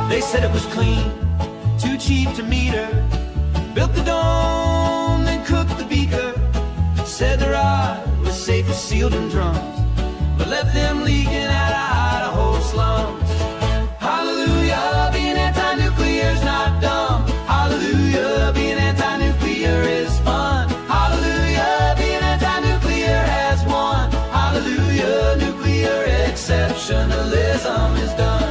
They said it was clean, too cheap to meter. Built the dome, then cooked the beaker. Said the rod was safely sealed in drums, but left them leaking out of Idaho slums. Hallelujah, being anti-nuclear's not dumb. Hallelujah, being anti-nuclear is fun. Hallelujah, being anti-nuclear has won. Hallelujah, nuclear exceptionalism is done.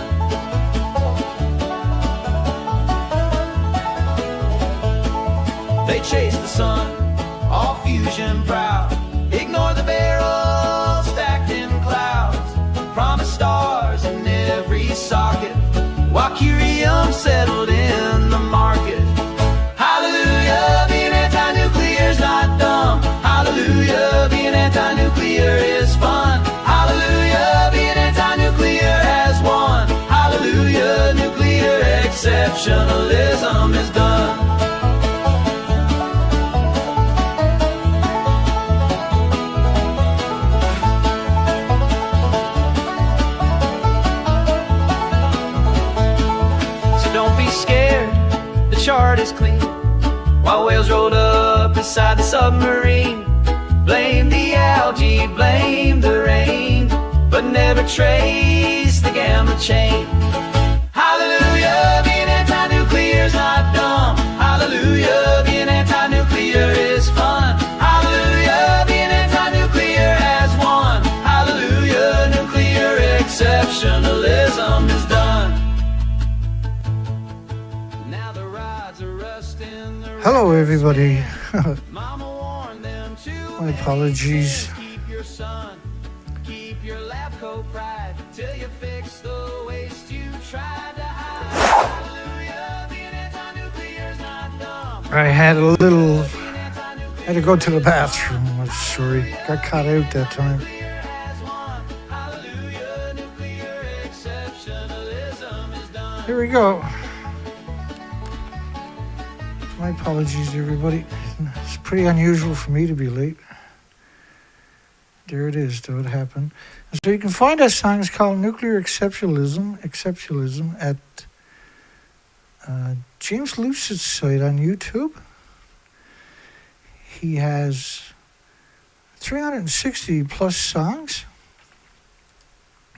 They chase the sun, all fusion proud. Ignore the barrels stacked in clouds. Promise stars in every socket, while curium settled in the market. Hallelujah, being anti-nuclear's not dumb. Hallelujah, being anti-nuclear is fun. Hallelujah, being anti-nuclear has won. Hallelujah, nuclear exceptionalism is done. Chart is clean, while whales rolled up inside the submarine. Blame the algae, blame the rain, but never trace the gamma chain. Hallelujah, being anti-nuclear's not dumb. Hallelujah, being anti-nuclear is fun. Hallelujah, being anti-nuclear has won. Hallelujah, nuclear exceptionalism is done. Hello everybody. My apologies. I had to go to the bathroom. I'm sorry. Got caught out that time. Here we go. My apologies, everybody. It's pretty unusual for me to be late. There it is, though. It happened. And so you can find that song. It's called Nuclear Exceptionalism at James Luce's site on YouTube. He has 360 plus songs,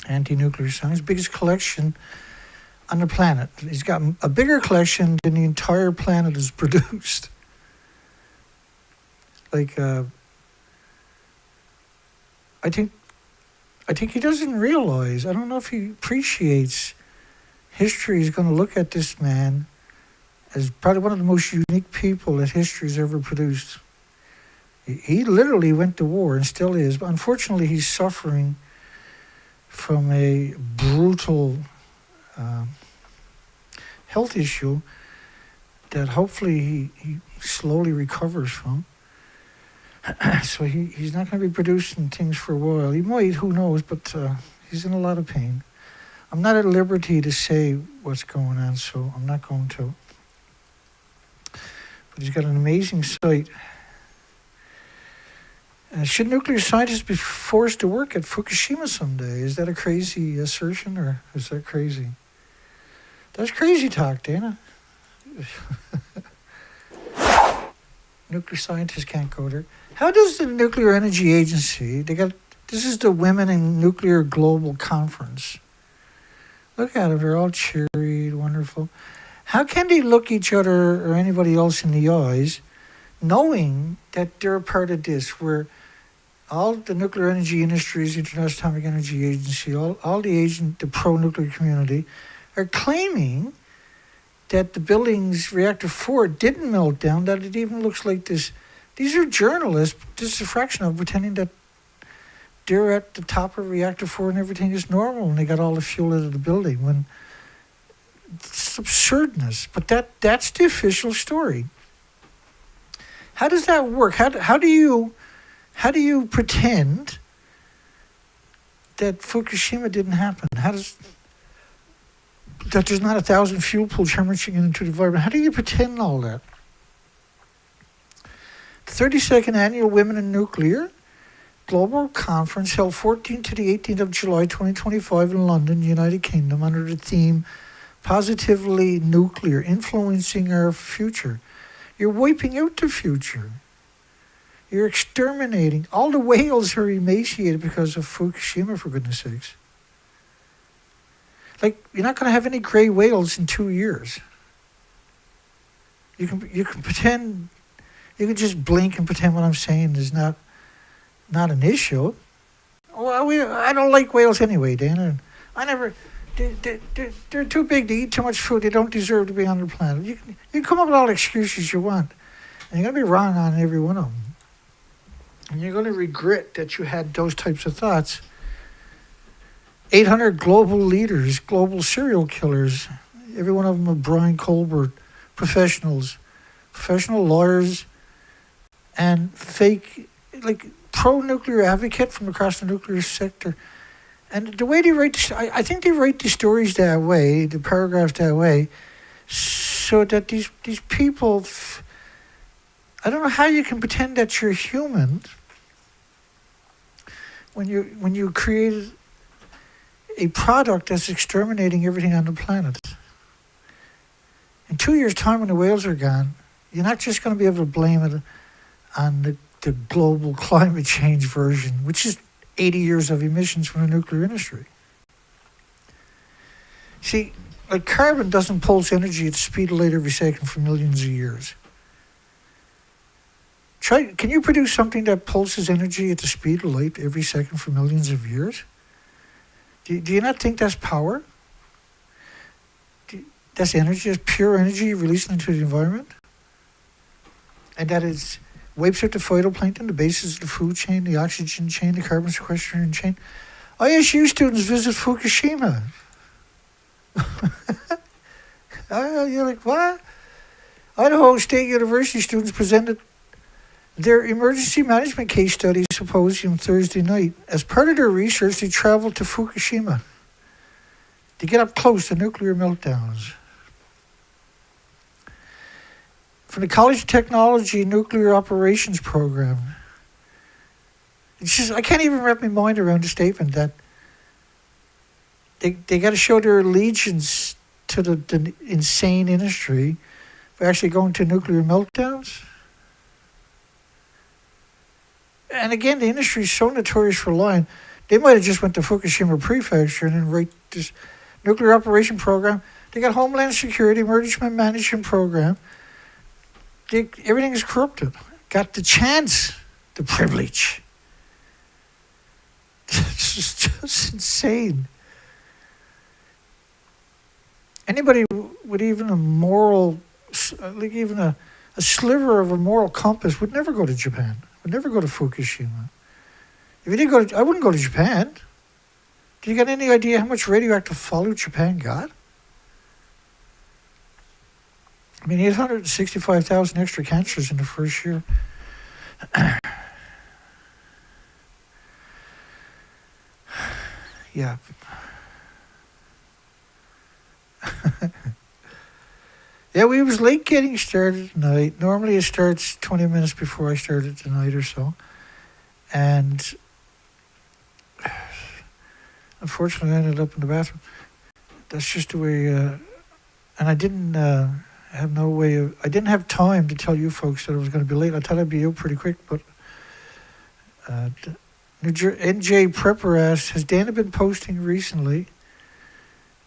anti-nuclear songs, biggest collection on the planet. He's got a bigger collection than the entire planet has produced. Like, I think he doesn't realize, I don't know if he appreciates history is going to look at this man as probably one of the most unique people that history's ever produced. He literally went to war and still is, but unfortunately he's suffering from a brutal health issue that hopefully he slowly recovers from. So he's not going to be producing things for a while. He might, who knows, but he's in a lot of pain. I'm not at liberty to say what's going on, so I'm not going to. But he's got an amazing site. Should nuclear scientists be forced to work at Fukushima someday? Is that a crazy assertion, or is that crazy? That's crazy talk, Dana. Nuclear scientists can't go there. How does the Nuclear Energy Agency, this is the Women in Nuclear Global Conference. Look at them, they're all cheery, wonderful. How can they look each other or anybody else in the eyes, knowing that they're a part of this, where all the nuclear energy industries, International Atomic Energy Agency, all the pro-nuclear community, are claiming that the building's reactor 4 didn't melt down, that it even looks like this. These are journalists, this is a fraction of pretending that they're at the top of reactor 4 and everything is normal and they got all the fuel out of the building, when it's absurdness. But that's the official story. How does that work? How do you pretend that Fukushima didn't happen? That there's not 1,000 fuel pools hemorrhaging into the environment? How do you pretend all that? The 32nd Annual Women in Nuclear Global Conference held 14th to the 18th of July 2025 in London, United Kingdom, under the theme positively nuclear, influencing our future. You're wiping out the future. You're exterminating. All the whales are emaciated because of Fukushima, for goodness sakes. Like, you're not going to have any gray whales in 2 years. You can pretend, you can just blink and pretend what I'm saying is not an issue. Well, I don't like whales anyway, Dan. I never. They're too big to eat too much food. They don't deserve to be on the planet. You can come up with all the excuses you want, and you're going to be wrong on every one of them. And you're going to regret that you had those types of thoughts. 800 global leaders, global serial killers, every one of them are Brian Colbert, professional lawyers, and fake, like, pro-nuclear advocate from across the nuclear sector. And the way they write, I think they write the stories that way, the paragraphs that way, so that these people, I don't know how you can pretend that you're human when you create a product that's exterminating everything on the planet. In 2 years' time, when the whales are gone, you're not just going to be able to blame it on the global climate change version, which is 80 years of emissions from the nuclear industry. See, like, carbon doesn't pulse energy at the speed of light every second for millions of years. Can you produce something that pulses energy at the speed of light every second for millions of years? Do you not think that's power? That's energy, that's pure energy released into the environment? And that it wipes out the phytoplankton, the basis of the food chain, the oxygen chain, the carbon sequestration chain. ISU students visit Fukushima. You're like, what? Idaho State University students presented their emergency management case study symposium Thursday night. As part of their research, they traveled to Fukushima to get up close to nuclear meltdowns. From the College of Technology Nuclear Operations Program. It's just, I can't even wrap my mind around the statement that they got to show their allegiance to the insane industry for actually going to nuclear meltdowns. And again, the industry is so notorious for lying. They might have just went to Fukushima Prefecture and then write this nuclear operation program. They got Homeland Security, Emergency Management Program. Everything is corrupted. Got the chance, the privilege. It's just insane. Anybody with even a moral, like even a sliver of a moral compass would never go to Japan. Would never go to Fukushima. If you didn't go to, I wouldn't go to Japan. Do you got any idea how much radioactive fallout Japan got? I mean, 865,000 extra cancers in the first year. Yeah. Yeah, we was late getting started tonight. Normally it starts 20 minutes before I started tonight or so. And unfortunately I ended up in the bathroom. That's just the way, and I didn't have no way of, I didn't have time to tell you folks that I was going to be late. I thought I'd be out pretty quick, but NJ Prepper asked, has Dana been posting recently?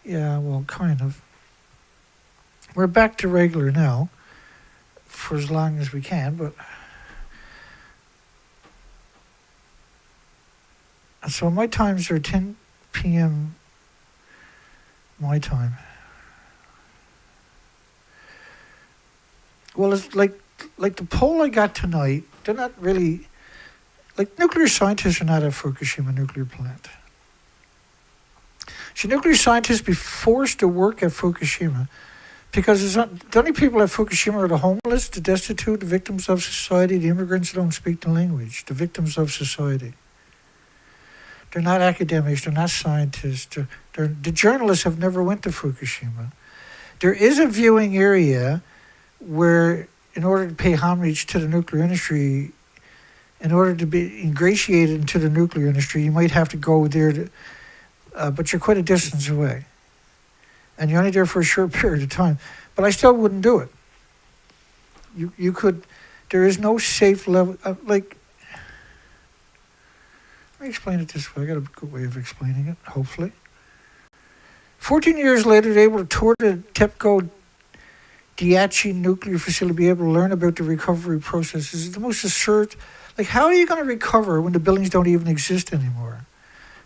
Yeah, well, kind of. We're back to regular now for as long as we can, but so my times are 10 p.m. my time. Well, it's like the poll I got tonight, they're not really, like, nuclear scientists are not at Fukushima nuclear plant. Should nuclear scientists be forced to work at Fukushima? Because it's not, the only people at Fukushima are the homeless, the destitute, the victims of society, the immigrants who don't speak the language, the victims of society. They're not academics, they're not scientists, the journalists have never went to Fukushima. There is a viewing area where, in order to pay homage to the nuclear industry, in order to be ingratiated into the nuclear industry, you might have to go there, but you're quite a distance away. and you're only there for a short period of time. But I still wouldn't do it. You could, there is no safe level, like, let me explain it this way. I got a good way of explaining it, hopefully. 14 years later, they were tour the TEPCO Diachi nuclear facility, be able to learn about the recovery process. This is the most absurd. Like, how are you going to recover when the buildings don't even exist anymore?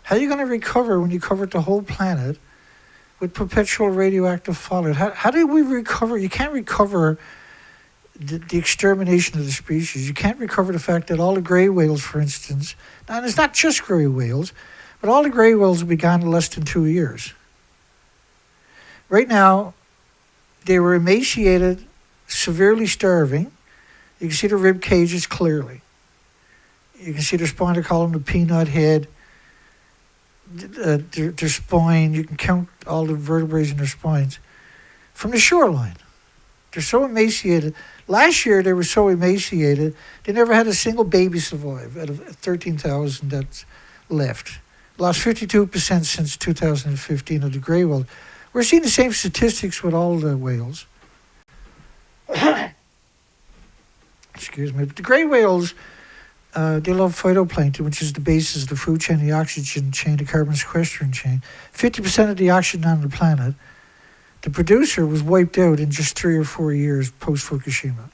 How are you going to recover when you covered the whole planet with perpetual radioactive fallout? How do we recover? You can't recover the extermination of the species. You can't recover the fact that all the grey whales, for instance, and it's not just grey whales, but all the grey whales will be gone in less than 2 years. Right now, they were emaciated, severely starving. You can see the rib cages clearly. You can see their spinal column, the peanut head, their spine. You can count all the vertebrae in their spines from the shoreline. They're so emaciated. Last year, they were so emaciated, they never had a single baby survive out of 13,000 that's left. Lost 52% since 2015 of the grey whale. We're seeing the same statistics with all the whales. Excuse me. But the grey whales, they love phytoplankton, which is the basis of the food chain, the oxygen chain, the carbon sequestering chain. 50% of the oxygen on the planet, the producer was wiped out in just 3 or 4 years post-Fukushima.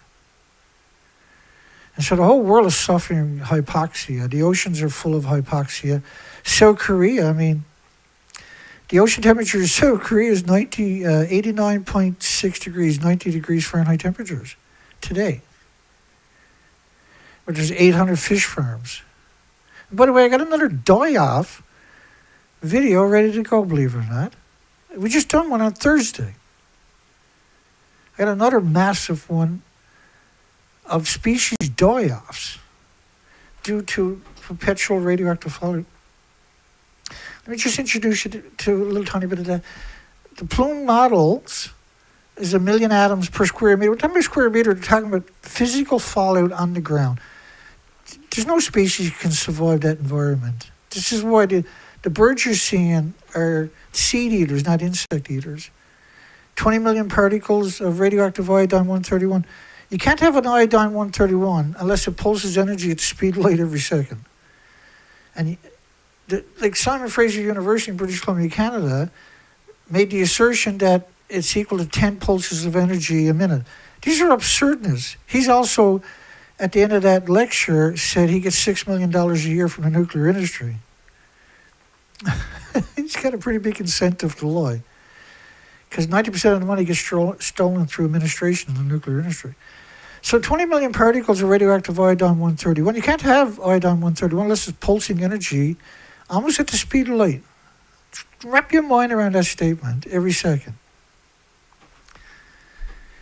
And so the whole world is suffering hypoxia. The oceans are full of hypoxia. South Korea, I mean, the ocean temperature in South Korea is 89.6 degrees, 90 degrees Fahrenheit temperatures today. But there's 800 fish farms. And by the way, I got another die-off video ready to go, believe it or not. We just done one on Thursday. I got another massive one of species die-offs due to perpetual radioactive fallout. Let me just introduce you to a little tiny bit of that. The plume models is 1 million atoms per square meter. We're talking about square meter, we're talking about physical fallout on the ground. There's no species that can survive that environment. This is why the birds you're seeing are seed eaters, not insect eaters. 20 million particles of radioactive iodine-131. You can't have an iodine-131 unless it pulses energy at the speed of light every second. And like Simon Fraser University in British Columbia, Canada, made the assertion that it's equal to 10 pulses of energy a minute. These are absurdness. He's also, at the end of that lecture, said he gets $6 million a year from the nuclear industry. He's got a pretty big incentive to lie, because 90% of the money gets stolen through administration in the nuclear industry. So 20 million particles of radioactive iodine-131. You can't have iodine-131 unless it's pulsing energy almost at the speed of light. Wrap your mind around that statement every second.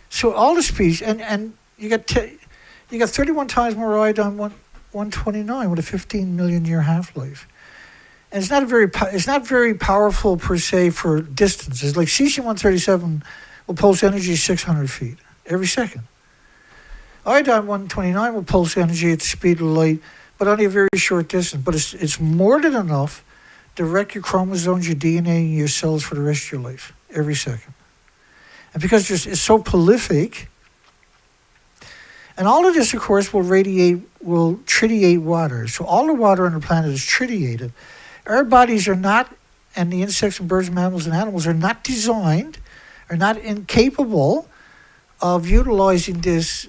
So all the species, and you got 31 times more iodine-129 with a 15 million year half-life. And it's not very powerful per se for distances. Like cesium-137 will pulse energy 600 feet every second. Iodine-129 will pulse energy at the speed of light, but only a very short distance. But it's more than enough to wreck your chromosomes, your DNA, and your cells for the rest of your life, every second. And because it's so prolific, and all of this, of course, will tritiate water. So all the water on the planet is tritiated. Our bodies are not, and the insects and birds, mammals, and animals are not designed, are not incapable of utilizing this,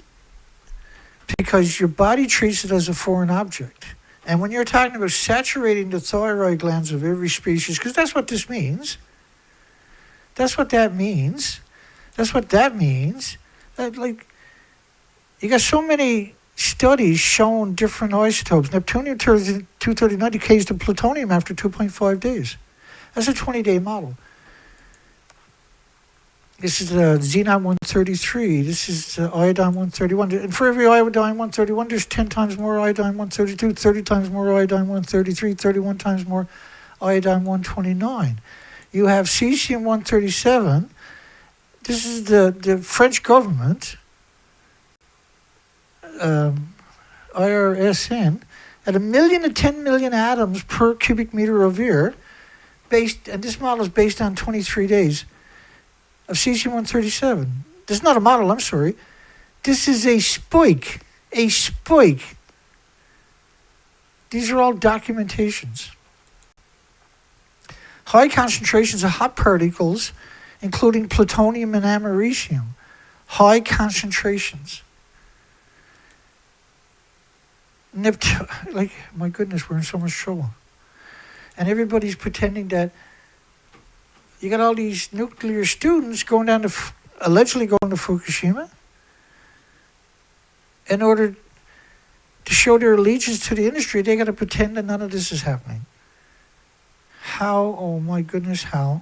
because your body treats it as a foreign object. And when you're talking about saturating the thyroid glands of every species, because that's what this means. That's what that means. That, like, you got so many studies showing different isotopes. Neptunium-239 decays to plutonium after 2.5 days. That's a 20-day model. This is xenon-133. This is iodine-131. And for every iodine-131, there's 10 times more iodine-132, 30 times more iodine-133, 31 times more iodine-129. You have cesium-137. This is the French government, IRSN, at 1 million to 10 million atoms per cubic meter of air, and this model is based on 23 days. of cesium-137. This is not a model, I'm sorry. This is a spike. A spike. These are all documentations. High concentrations of hot particles, including plutonium and americium. High concentrations. Like, my goodness, we're in so much trouble. And everybody's pretending that you got all these nuclear students going down to, allegedly going to Fukushima in order to show their allegiance to the industry. They got to pretend that none of this is happening. How, oh my goodness, how?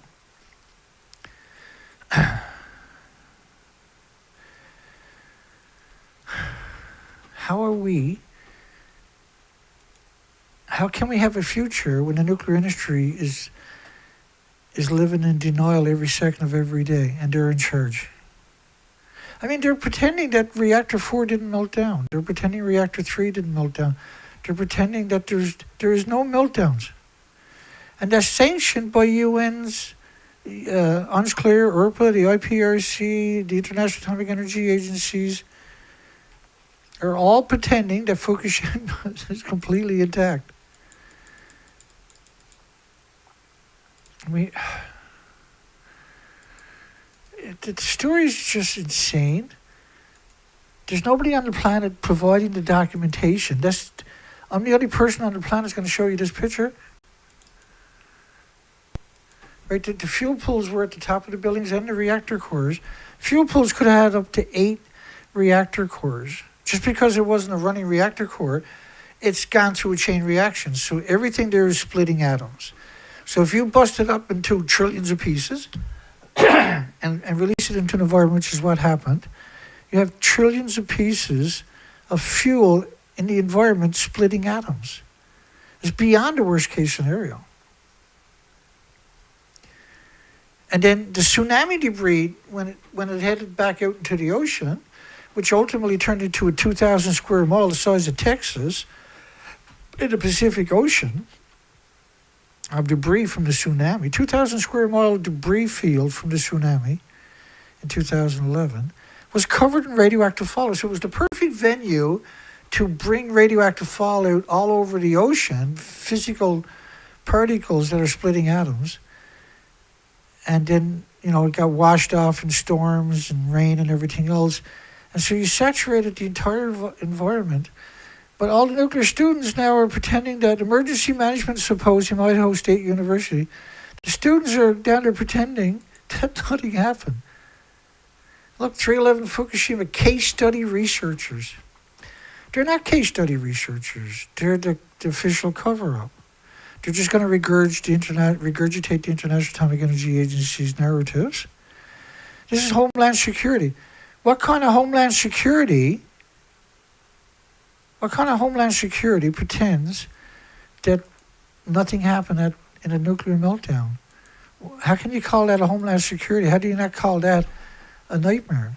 How can we have a future when the nuclear industry is living in denial every second of every day, and they're in charge? I mean, they're pretending that reactor 4 didn't melt down. They're pretending reactor 3 didn't melt down. They're pretending that there is no meltdowns. And that's sanctioned by UN's UNSCLEAR, ERPA, the IPRC, the International Atomic Energy Agencies are all pretending that Fukushima is completely intact. I mean, the story is just insane. There's nobody on the planet providing the documentation. I'm the only person on the planet that's going to show you this picture. Right, the fuel pools were at the top of the buildings and the reactor cores. Fuel pools could have had up to 8 reactor cores. Just because it wasn't a running reactor core, it's gone through a chain reaction. So everything there is splitting atoms. So if you bust it up into trillions of pieces and release it into an environment, which is what happened, you have trillions of pieces of fuel in the environment splitting atoms. It's beyond the worst case scenario. And then the tsunami debris, when it headed back out into the ocean, which ultimately turned into a 2,000 square mile the size of Texas in the Pacific Ocean, of debris from the tsunami, 2,000 square mile debris field from the tsunami in 2011, was covered in radioactive fallout. So it was the perfect venue to bring radioactive fallout all over the ocean, physical particles that are splitting atoms. And then, it got washed off in storms and rain and everything else. And so you saturated the entire environment. But all the nuclear students now are pretending that Emergency Management Symposium, Idaho State University, the students are down there pretending that nothing happened. Look, 311 Fukushima case study researchers. They're not case study researchers. They're the official cover-up. They're just going to regurgitate the International Atomic Energy Agency's narratives. This is Homeland Security. What kind of Homeland Security pretends that nothing happened in a nuclear meltdown? How can you call that a Homeland Security? How do you not call that a nightmare?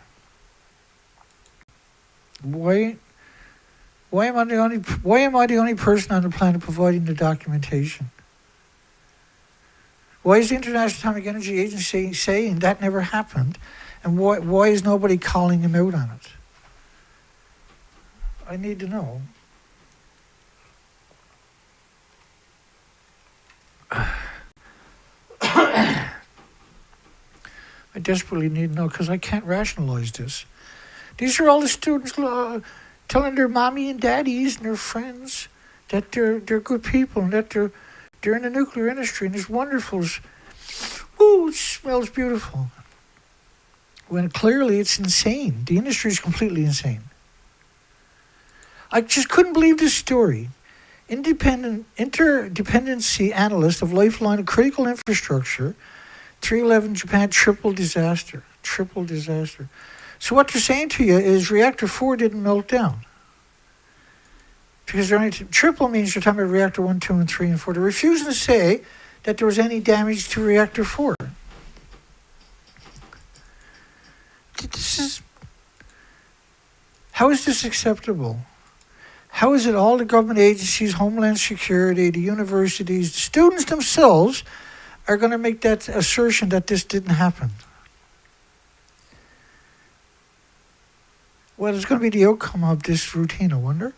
Why am I the only person on the planet providing the documentation? Why is the International Atomic Energy Agency saying that never happened? And why is nobody calling them out on it? I need to know. I desperately need to know because I can't rationalize this. These are all the students telling their mommy and daddies and their friends that they're good people and that they're in the nuclear industry and it's wonderful. Ooh, it smells beautiful. When clearly it's insane. The industry is completely insane. I just couldn't believe this story. Interdependency analyst of Lifeline and Critical Infrastructure, 311 Japan, triple disaster. So what they're saying to you is reactor 4 didn't melt down. Because triple means you're talking about reactor 1, 2, and 3, and 4. They're refusing to say that there was any damage to reactor 4. How is this acceptable? How is it all the government agencies, Homeland Security, the universities, the students themselves are going to make that assertion that this didn't happen? What is going to be the outcome of this routine, I wonder?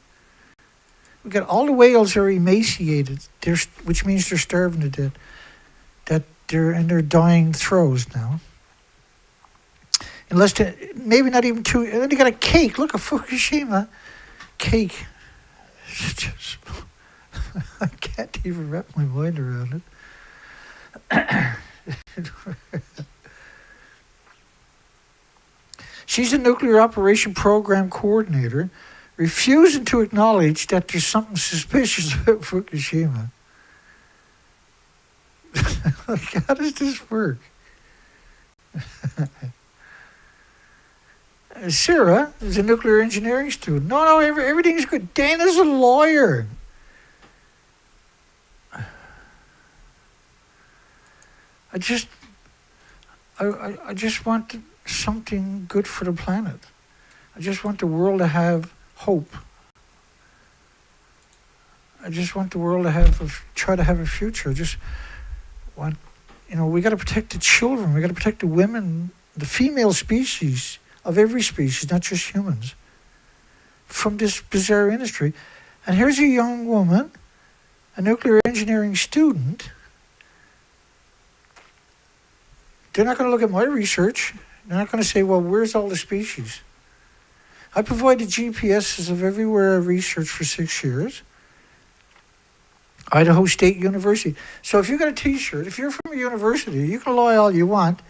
We got all the whales are emaciated, which means they're starving to death. That they're in their dying throes now. Unless maybe not even two. And then they got a cake. Look, a Fukushima cake. Just, I can't even wrap my mind around it. She's a nuclear operation program coordinator, refusing to acknowledge that there's something suspicious about Fukushima. Like, how does this work? Sarah is a nuclear engineering student. No, everything's good. Dana's a lawyer. I just want something good for the planet. I just want the world to have hope. I just want the world to try to have a future. I just want, we got to protect the children. We got to protect the women, the female species of every species, not just humans, from this bizarre industry. And here's a young woman, a nuclear engineering student. They're not going to look at my research. They're not going to say, well, where's all the species? I provided GPSs of everywhere I researched for 6 years. Idaho State University. So if you got a T-shirt, if you're from a university, you can lie all you want,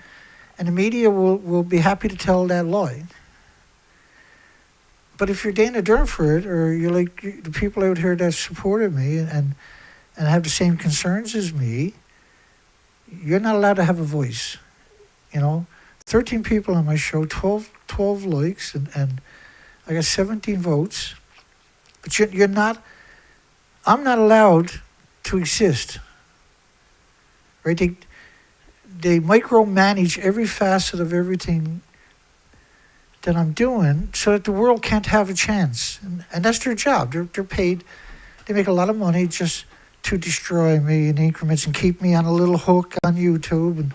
and the media will be happy to tell that lie. But if you're Dana Durnford, or you're like the people out here that supported me and have the same concerns as me, you're not allowed to have a voice. 13 people on my show, 12 likes, and I got 17 votes. But you're not, I'm not allowed to exist. Right? They micromanage every facet of everything that I'm doing so that the world can't have a chance. And that's their job. They're paid. They make a lot of money just to destroy me in increments and keep me on a little hook on YouTube and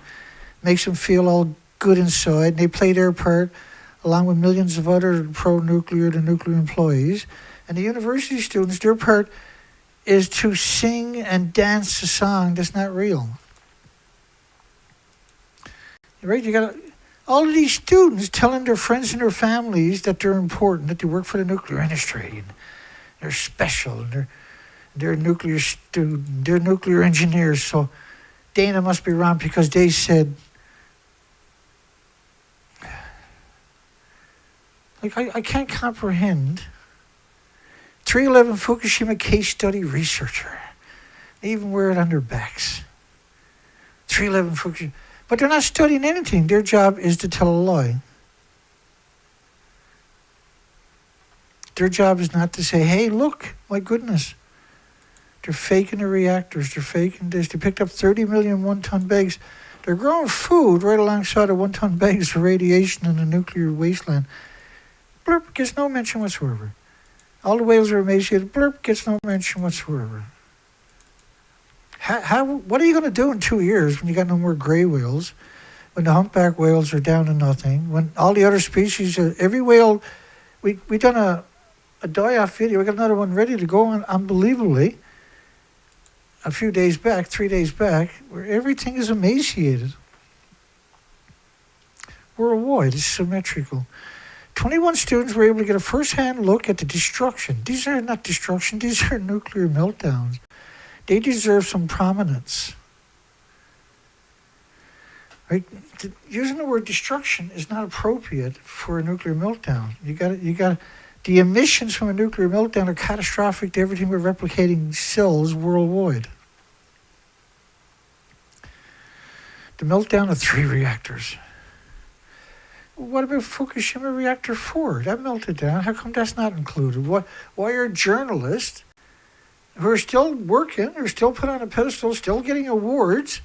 makes them feel all good inside. And they play their part along with millions of other pro-nuclear to nuclear employees. And the university students, their part is to sing and dance a song that's not real. Right? You got all of these students telling their friends and their families that they're important, that they work for the nuclear industry, and they're special, and they're nuclear student, they're nuclear engineers. So Dana must be wrong because they said, like, I can't comprehend. 311 Fukushima case study researcher. They even wear it on their backs. 311 Fukushima. But they're not studying anything. Their job is to tell a lie. Their job is not to say, hey, look, my goodness. They're faking the reactors. They're faking this. They picked up 30 million one-ton bags. They're growing food right alongside of one-ton bags of radiation in the nuclear wasteland. Blurp gets no mention whatsoever. All the whales are emaciated. Blurp gets no mention whatsoever. What are you going to do in 2 years when you got no more gray whales, when the humpback whales are down to nothing, when all the other species, every whale, we done a die-off video. We got another one ready to go on, unbelievably, a few days back, 3 days back, where everything is emaciated. Worldwide, it's symmetrical. 21 students were able to get a first-hand look at the destruction. These are not destruction, these are nuclear meltdowns. They deserve some prominence. Right? Using the word destruction is not appropriate for a nuclear meltdown. You got the emissions from a nuclear meltdown are catastrophic to everything but replicating cells worldwide. The meltdown of 3 reactors. What about Fukushima Reactor 4? That melted down. How come that's not included? Why are journalists who are still working, are still put on a pedestal, still getting awards,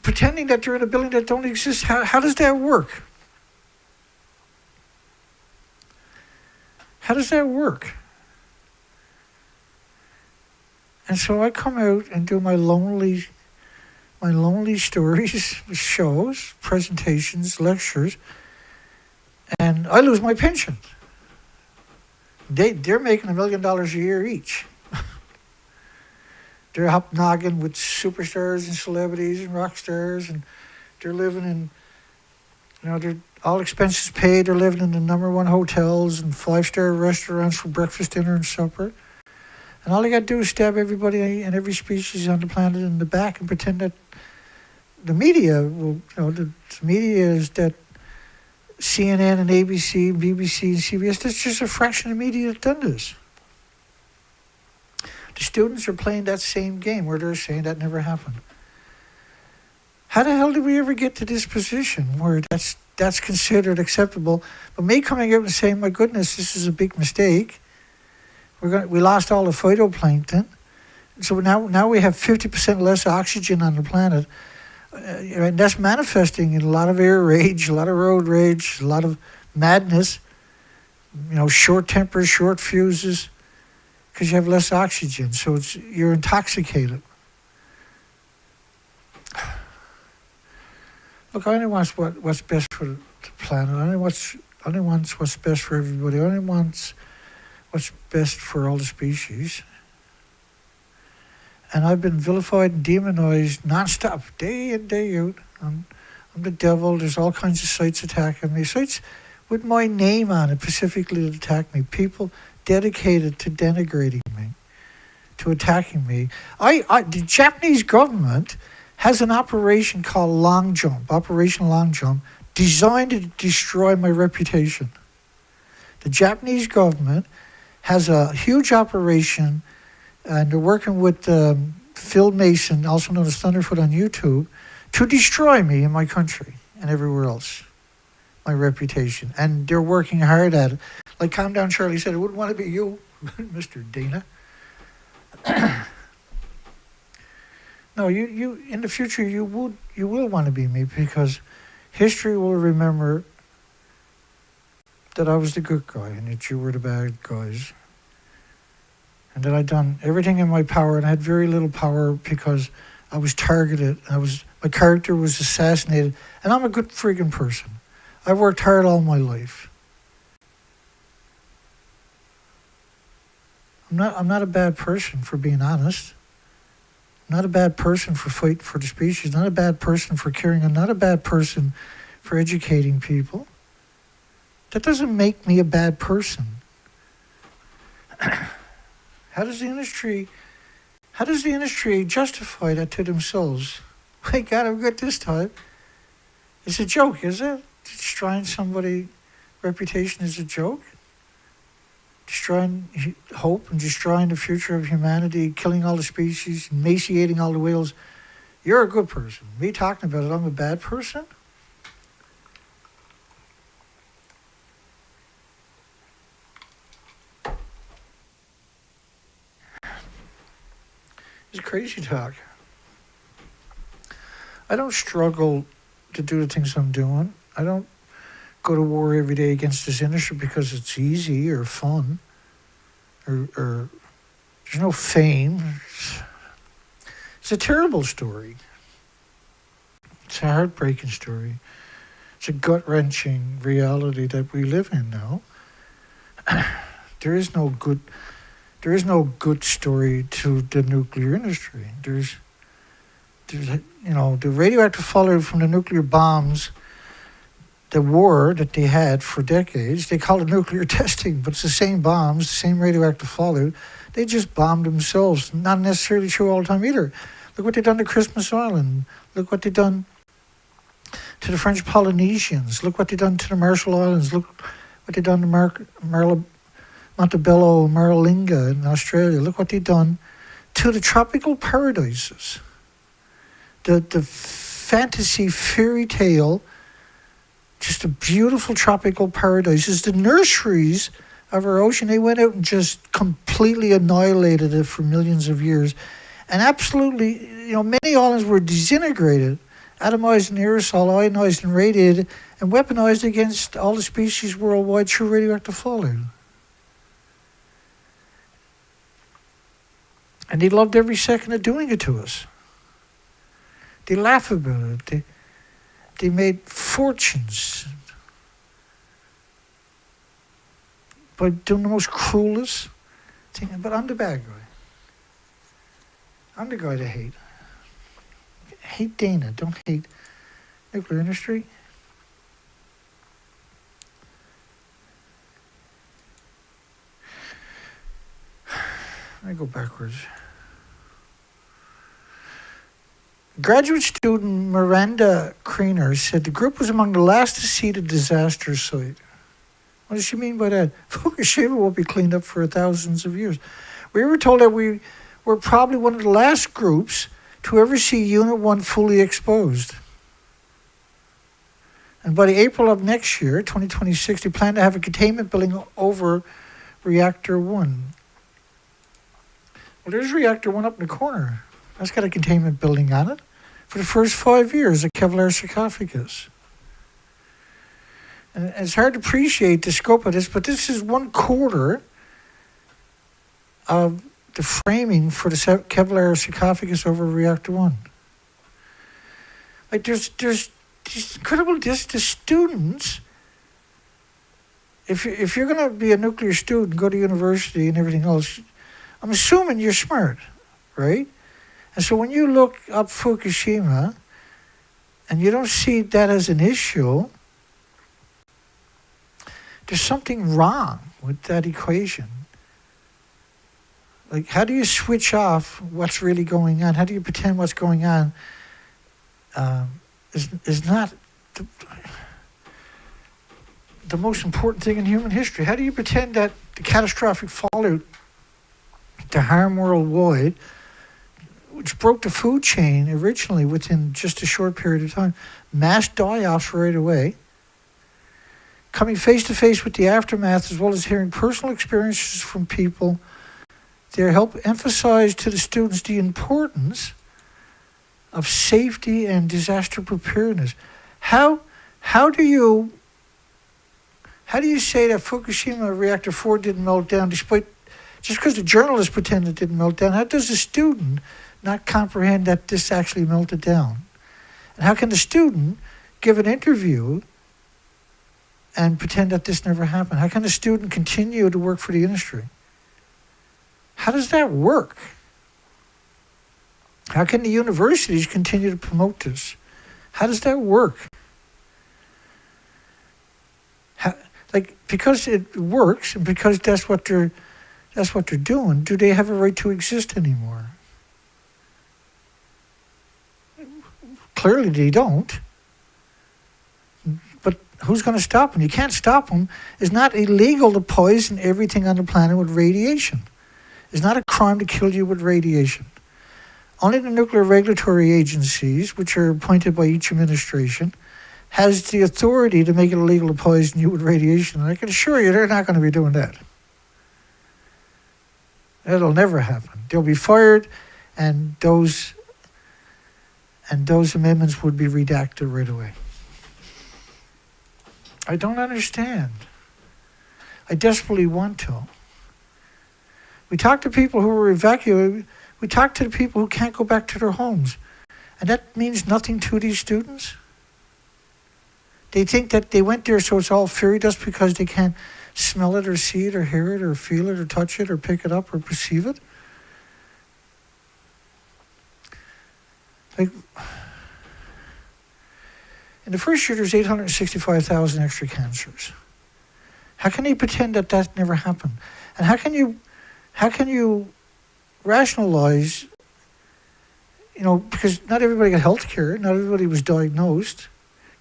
pretending that they're in a building that don't exist? How does that work? How does that work? And so I come out and do my lonely stories, shows, presentations, lectures, and I lose my pension. They're making $1 million a year each. They're hobnogging with superstars and celebrities and rock stars, and they're living in, they're all expenses paid. They're living in the #1 hotels and 5-star restaurants for breakfast, dinner, and supper. And all they got to do is stab everybody and every species on the planet in the back and pretend that the media will, the media is that CNN and ABC, BBC and CBS, that's just a fraction of the media that done this. The students are playing that same game where they're saying that never happened. How the hell did we ever get to this position where that's considered acceptable? But me coming out and saying, my goodness, this is a big mistake. We lost all the phytoplankton. So now we have 50% less oxygen on the planet. And that's manifesting in a lot of air rage, a lot of road rage, a lot of madness, short tempers, short fuses, because you have less oxygen. So you're intoxicated. Look, I only want what's best for the planet. I only want what's best for everybody. I only want what's best for all the species. And I've been vilified and demonized nonstop, day in, day out. I'm the devil. There's all kinds of sites attacking me. Sites with my name on it specifically to attack me. People dedicated to denigrating me, to attacking me. The Japanese government has an operation called Operation Long Jump, designed to destroy my reputation. The Japanese government has a huge operation, and they're working with Phil Mason, also known as Thunderfoot on YouTube, to destroy me in my country and everywhere else, my reputation. And they're working hard at it. Like Calm Down Charlie said, it wouldn't want to be you, Mr. Dana. No, you in the future you will want to be me, because history will remember that I was the good guy and that you were the bad guys. And that I'd done everything in my power, and I had very little power because I was targeted. My character was assassinated, and I'm a good friggin' person. I've worked hard all my life. I'm not a bad person for being honest. I'm not a bad person for fighting for the species. Not a bad person for caring. I'm not a bad person for educating people. That doesn't make me a bad person. How does the industry justify that to themselves? I got him good this time. It's a joke, is it? Destroying somebody's reputation is a joke? Destroying hope and destroying the future of humanity, killing all the species, emaciating all the whales. You're a good person. Me talking about it, I'm a bad person? It's crazy talk. I don't struggle to do the things I'm doing. I don't go to war every day against this industry because it's easy or fun or there's no fame. It's a terrible story. It's a heartbreaking story. It's a gut-wrenching reality that we live in now. There is no good story to the nuclear industry. There's the radioactive fallout from the nuclear bombs, the war that they had for decades. They call it nuclear testing, but it's the same bombs, the same radioactive fallout. They just bombed themselves. Not necessarily true all the time either. Look what they done to Christmas Island. Look what they done to the French Polynesians. Look what they done to the Marshall Islands. Look what they done to Montebello, Maralinga in Australia. Look what they've done to the tropical paradises. The fantasy fairy tale, just a beautiful tropical paradises. The nurseries of our ocean, they went out and just completely annihilated it for millions of years. And absolutely, many islands were disintegrated, atomized and aerosol, ionized and radiated, and weaponized against all the species worldwide through radioactive fallout. And they loved every second of doing it to us. They laugh about it. They made fortunes. by doing the most cruelest thing. But I'm the bad guy. I'm the guy to hate. Hate Dana. Don't hate nuclear industry. Let me go backwards. Graduate student Miranda Kreener said the group was among the last to see the disaster site. What does she mean by that? Fukushima won't be cleaned up for thousands of years. We were told that we were probably one of the last groups to ever see Unit 1 fully exposed. And by the April of next year, 2026, they plan to have a containment building over Reactor 1. Well, there's Reactor 1 up in the corner. That's got a containment building on it for the first 5 years, a Kevlar sarcophagus. And it's hard to appreciate the scope of this, but this is 1/4 of the framing for the Kevlar sarcophagus over Reactor 1. Like there's these incredible the students. If you're going to be a nuclear student, go to university and everything else, I'm assuming you're smart, right? And so when you look up Fukushima and you don't see that as an issue, there's something wrong with that equation. Like, how do you switch off what's really going on? How do you pretend what's going on is not the most important thing in human history? How do you pretend that the catastrophic fallout to harm worldwide, which broke the food chain originally within just a short period of time, mass die-offs right away, coming face-to-face with the aftermath as well as hearing personal experiences from people, they help emphasize to the students the importance of safety and disaster preparedness. How do you say that Fukushima Reactor 4 didn't melt down despite, just because the journalists pretend it didn't melt down? How does the student not comprehend that this actually melted down? And how can the student give an interview and pretend that this never happened? How can the student continue to work for the industry? How does that work? How can the universities continue to promote this? How does that work? Because it works and because that's what they're doing, do they have a right to exist anymore? Clearly they don't. But who's going to stop them? You can't stop them. It's not illegal to poison everything on the planet with radiation. It's not a crime to kill you with radiation. Only the nuclear regulatory agencies, which are appointed by each administration, has the authority to make it illegal to poison you with radiation. And I can assure you they're not going to be doing that. That'll never happen. They'll be fired, and those amendments would be redacted right away. I don't understand. I desperately want to. We talk to people who were evacuated. We talk to the people who can't go back to their homes. And that means nothing to these students. They think that they went there so it's all fairy dust because they can't smell it or see it or hear it or feel it or touch it or pick it up or perceive it. Like, in the first year, there's 865,000 extra cancers. How can they pretend that that never happened? And how can you rationalize, because not everybody got health care, not everybody was diagnosed.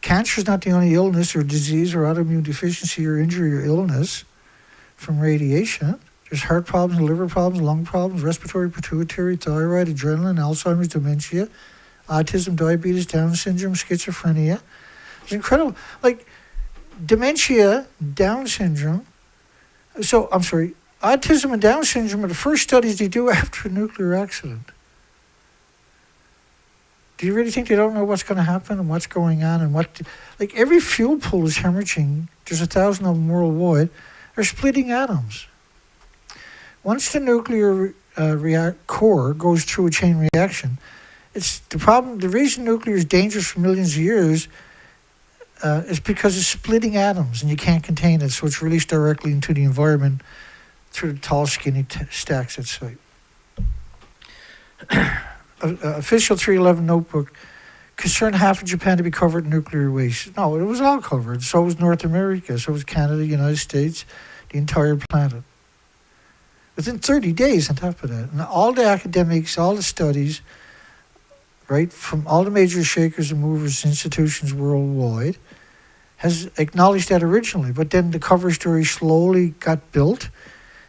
Cancer is not the only illness or disease or autoimmune deficiency or injury or illness from radiation. There's heart problems, liver problems, lung problems, respiratory, pituitary, thyroid, adrenaline, Alzheimer's, dementia, autism, diabetes, Down syndrome, schizophrenia. It's incredible. Like, dementia, Down syndrome. Autism and Down syndrome are the first studies they do after a nuclear accident. Do you really think they don't know what's going to happen and what's going on and every fuel pool is hemorrhaging. There's 1,000 of them worldwide. They're splitting atoms. Once the nuclear core goes through a chain reaction, it's the problem. The reason nuclear is dangerous for millions of years is because it's splitting atoms and you can't contain it, so it's released directly into the environment through the tall, skinny stacks at site. Official 311 notebook concerned half of Japan to be covered in nuclear waste. No, it was all covered. So was North America, so was Canada, United States, the entire planet. Within 30 days on top of that. And all the academics, all the studies, right, from all the major shakers and movers institutions worldwide, has acknowledged that originally. But then the cover story slowly got built.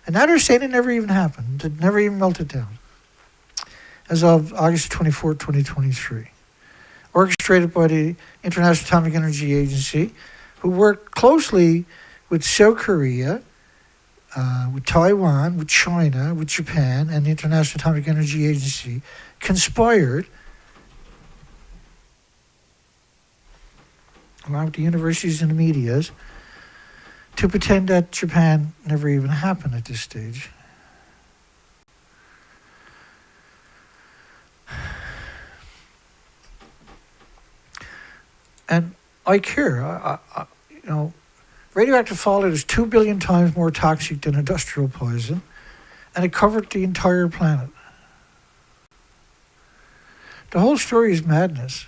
And now they're saying it never even happened. It never even melted down. As of August 24, 2023. Orchestrated by the International Atomic Energy Agency, who worked closely with South Korea, with Taiwan, with China, with Japan, and the International Atomic Energy Agency, conspired, along with the universities and the medias, to pretend that Japan never even happened at this stage. And I care. Radioactive fallout is 2 billion times more toxic than industrial poison, and it covered the entire planet. The whole story is madness.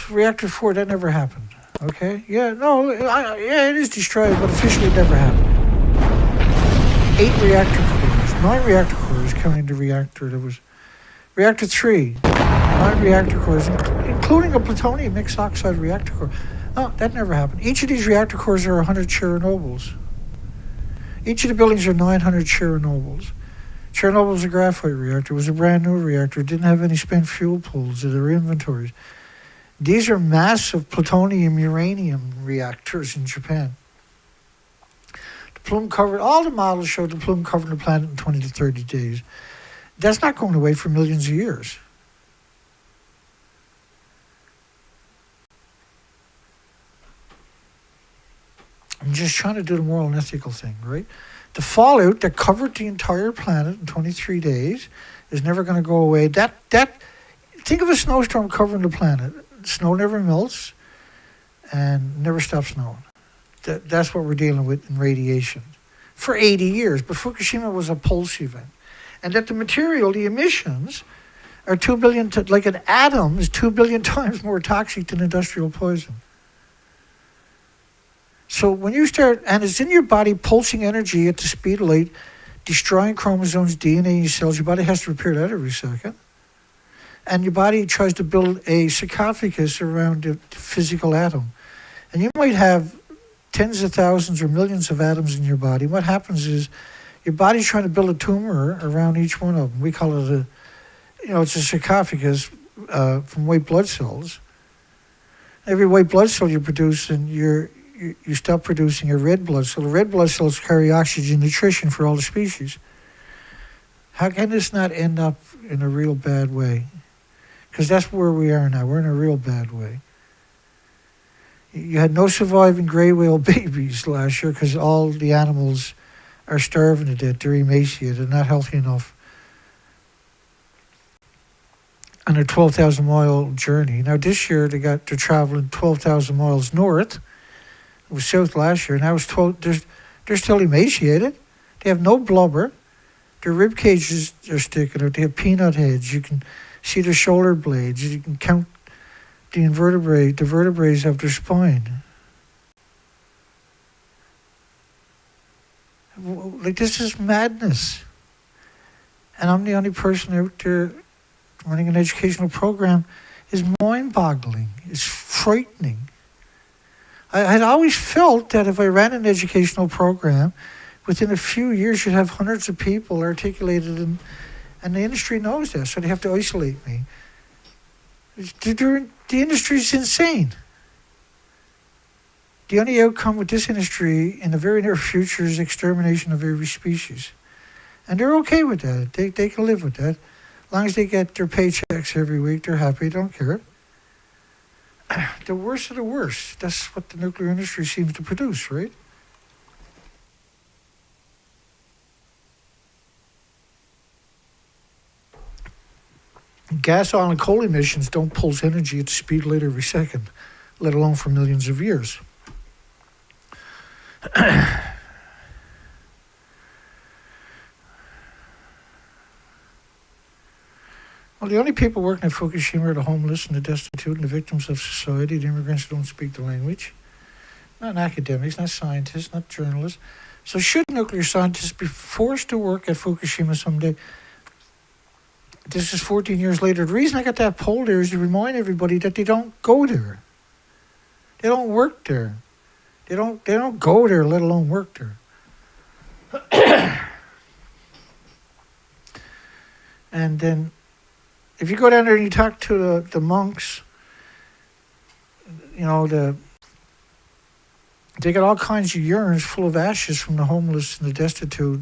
Reactor 4, that never happened. Okay? Yeah, no, it is destroyed, but officially it never happened. 8 reactor cores, 9 reactor cores counting the reactor. There was reactor 3, 9 reactor cores, including a plutonium mixed oxide reactor core. No, that never happened. Each of these reactor cores are 100 Chernobyls. Each of the buildings are 900 Chernobyls. Chernobyl was a graphite reactor. It was a brand new reactor. It didn't have any spent fuel pools in their inventories. These are massive plutonium uranium reactors in Japan. The plume covered, all the models showed the plume covering the planet in 20 to 30 days. That's not going away for millions of years. I'm just trying to do the moral and ethical thing, right? The fallout that covered the entire planet in 23 days is never going to go away. Think of a snowstorm covering the planet. Snow never melts and never stops snowing. That's what we're dealing with in radiation for 80 years. But Fukushima was a pulse event. And that the material, the emissions, are 2 billion, like an atom is 2 billion times more toxic than industrial poison. So when you start, and it's in your body pulsing energy at the speed of light, destroying chromosomes, DNA in your cells, your body has to repair that every second. And your body tries to build a sarcophagus around the physical atom. And you might have tens of thousands or millions of atoms in your body. What happens is your body's trying to build a tumor around each one of them. We call it it's a sarcophagus from white blood cells. Every white blood cell you produce, and you stop producing a red blood cell. The red blood cells carry oxygen nutrition for all the species. How can this not end up in a real bad way? Because that's where we are now. We're in a real bad way. You had no surviving gray whale babies last year because all the animals are starving to death. They're emaciated. They're not healthy enough. On their 12,000-mile journey. Now this year they're traveling 12,000 miles north. It was south last year. Now they're still emaciated. They have no blubber. Their rib cages are sticking out. They have peanut heads. You can see their shoulder blades. You can count the invertebrae. The vertebrae of their spine. Like, this is madness. And I'm the only person out there running an educational program. Is mind-boggling. It's frightening. I had always felt that if I ran an educational program, within a few years, you'd have hundreds of people articulated, and the industry knows that, so they have to isolate me. The industry's insane. The only outcome with this industry in the very near future is extermination of every species. And they're okay with that. They can live with that. As long as they get their paychecks every week, they're happy, don't care. the worst of the worst. That's what the nuclear industry seems to produce, right? Gas, oil, and coal emissions don't pulse energy at the speed of light every second, let alone for millions of years. Well, the only people working at Fukushima are the homeless and the destitute and the victims of society, the immigrants who don't speak the language. Not academics, not scientists, not journalists. So should nuclear scientists be forced to work at Fukushima someday? This is 14 years later. The reason I got that poll there is to remind everybody that they don't go there. They don't work there. They don't go there, let alone work there. And then if you go down there and you talk to the monks, you know, they got all kinds of urns full of ashes from the homeless and the destitute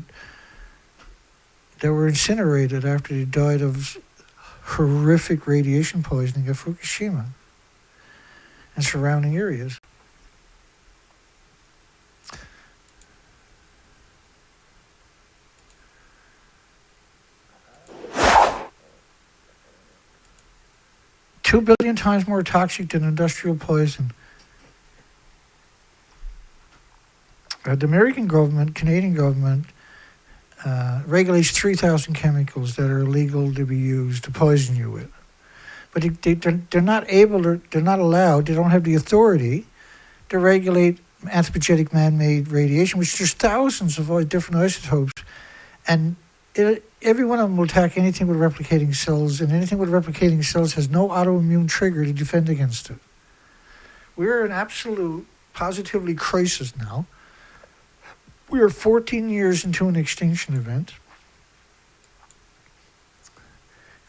that were incinerated after they died of horrific radiation poisoning at Fukushima and surrounding areas. $2 billion times more toxic than industrial poison. The American government, Canadian government, regulates 3,000 chemicals that are illegal to be used to poison you with. But they're not able to, they're not allowed, they don't have the authority to regulate anthropogenic man-made radiation, which there's thousands of all different isotopes. And every one of them will attack anything with replicating cells, and anything with replicating cells has no autoimmune trigger to defend against it. We're in absolute, positively crisis now. We are 14 years into an extinction event.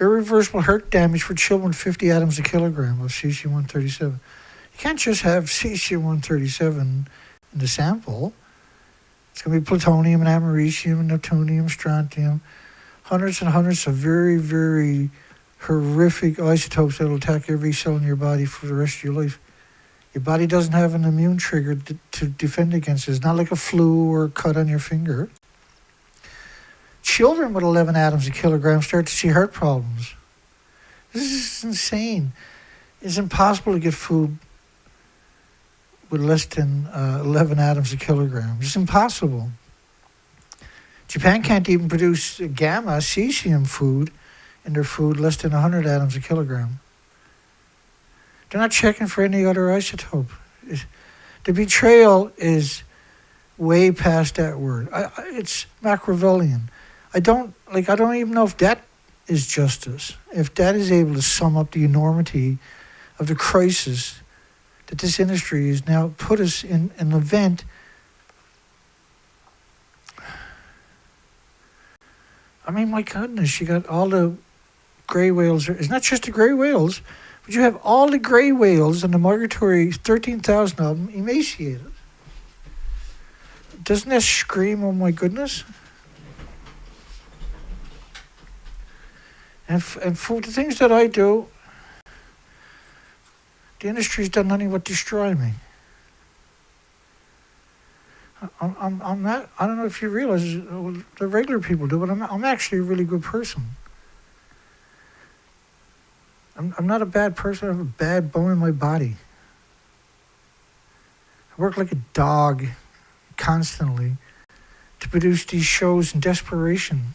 Irreversible heart damage for children with 50 atoms a kilogram of cesium-137. You can't just have cesium-137 in the sample. It's going to be plutonium and americium and neptunium, strontium, hundreds and hundreds of very, very horrific isotopes that will attack every cell in your body for the rest of your life. Your body doesn't have an immune trigger to defend against it. It's not like a flu or a cut on your finger. Children with 11 atoms a kilogram start to see heart problems. This is insane. It's impossible to get food with less than 11 atoms a kilogram. It's impossible. Japan can't even produce gamma, cesium food in their food less than 100 atoms a kilogram. They're not checking for any other isotope. The betrayal is way past that word. It's Machiavellian. I don't even know if that is justice. If that is able to sum up the enormity of the crisis that this industry has now put us in an event. I mean, my goodness, you got all the gray whales. It's not just the gray whales, but you have all the gray whales and the migratory 13,000 of them emaciated. Doesn't that scream, oh my goodness? And for the things that I do, the industry's done nothing but destroy me. I'm not. I don't know if you realize the regular people do, but I'm actually a really good person. I'm not a bad person. I have a bad bone in my body. I work like a dog constantly to produce these shows in desperation.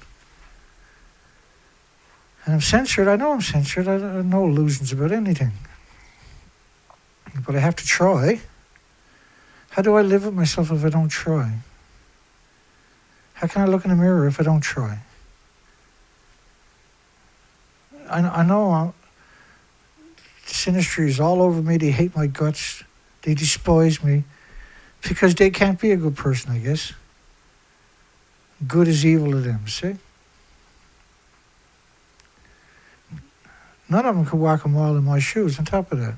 And I'm censored. I know I'm censored. I have no illusions about anything. But I have to try. How do I live with myself if I don't try? How can I look in the mirror if I don't try? I know this industry is all over me. They hate my guts. They despise me because they can't be a good person, I guess. Good is evil to them, see? None of them could walk a mile in my shoes on top of that.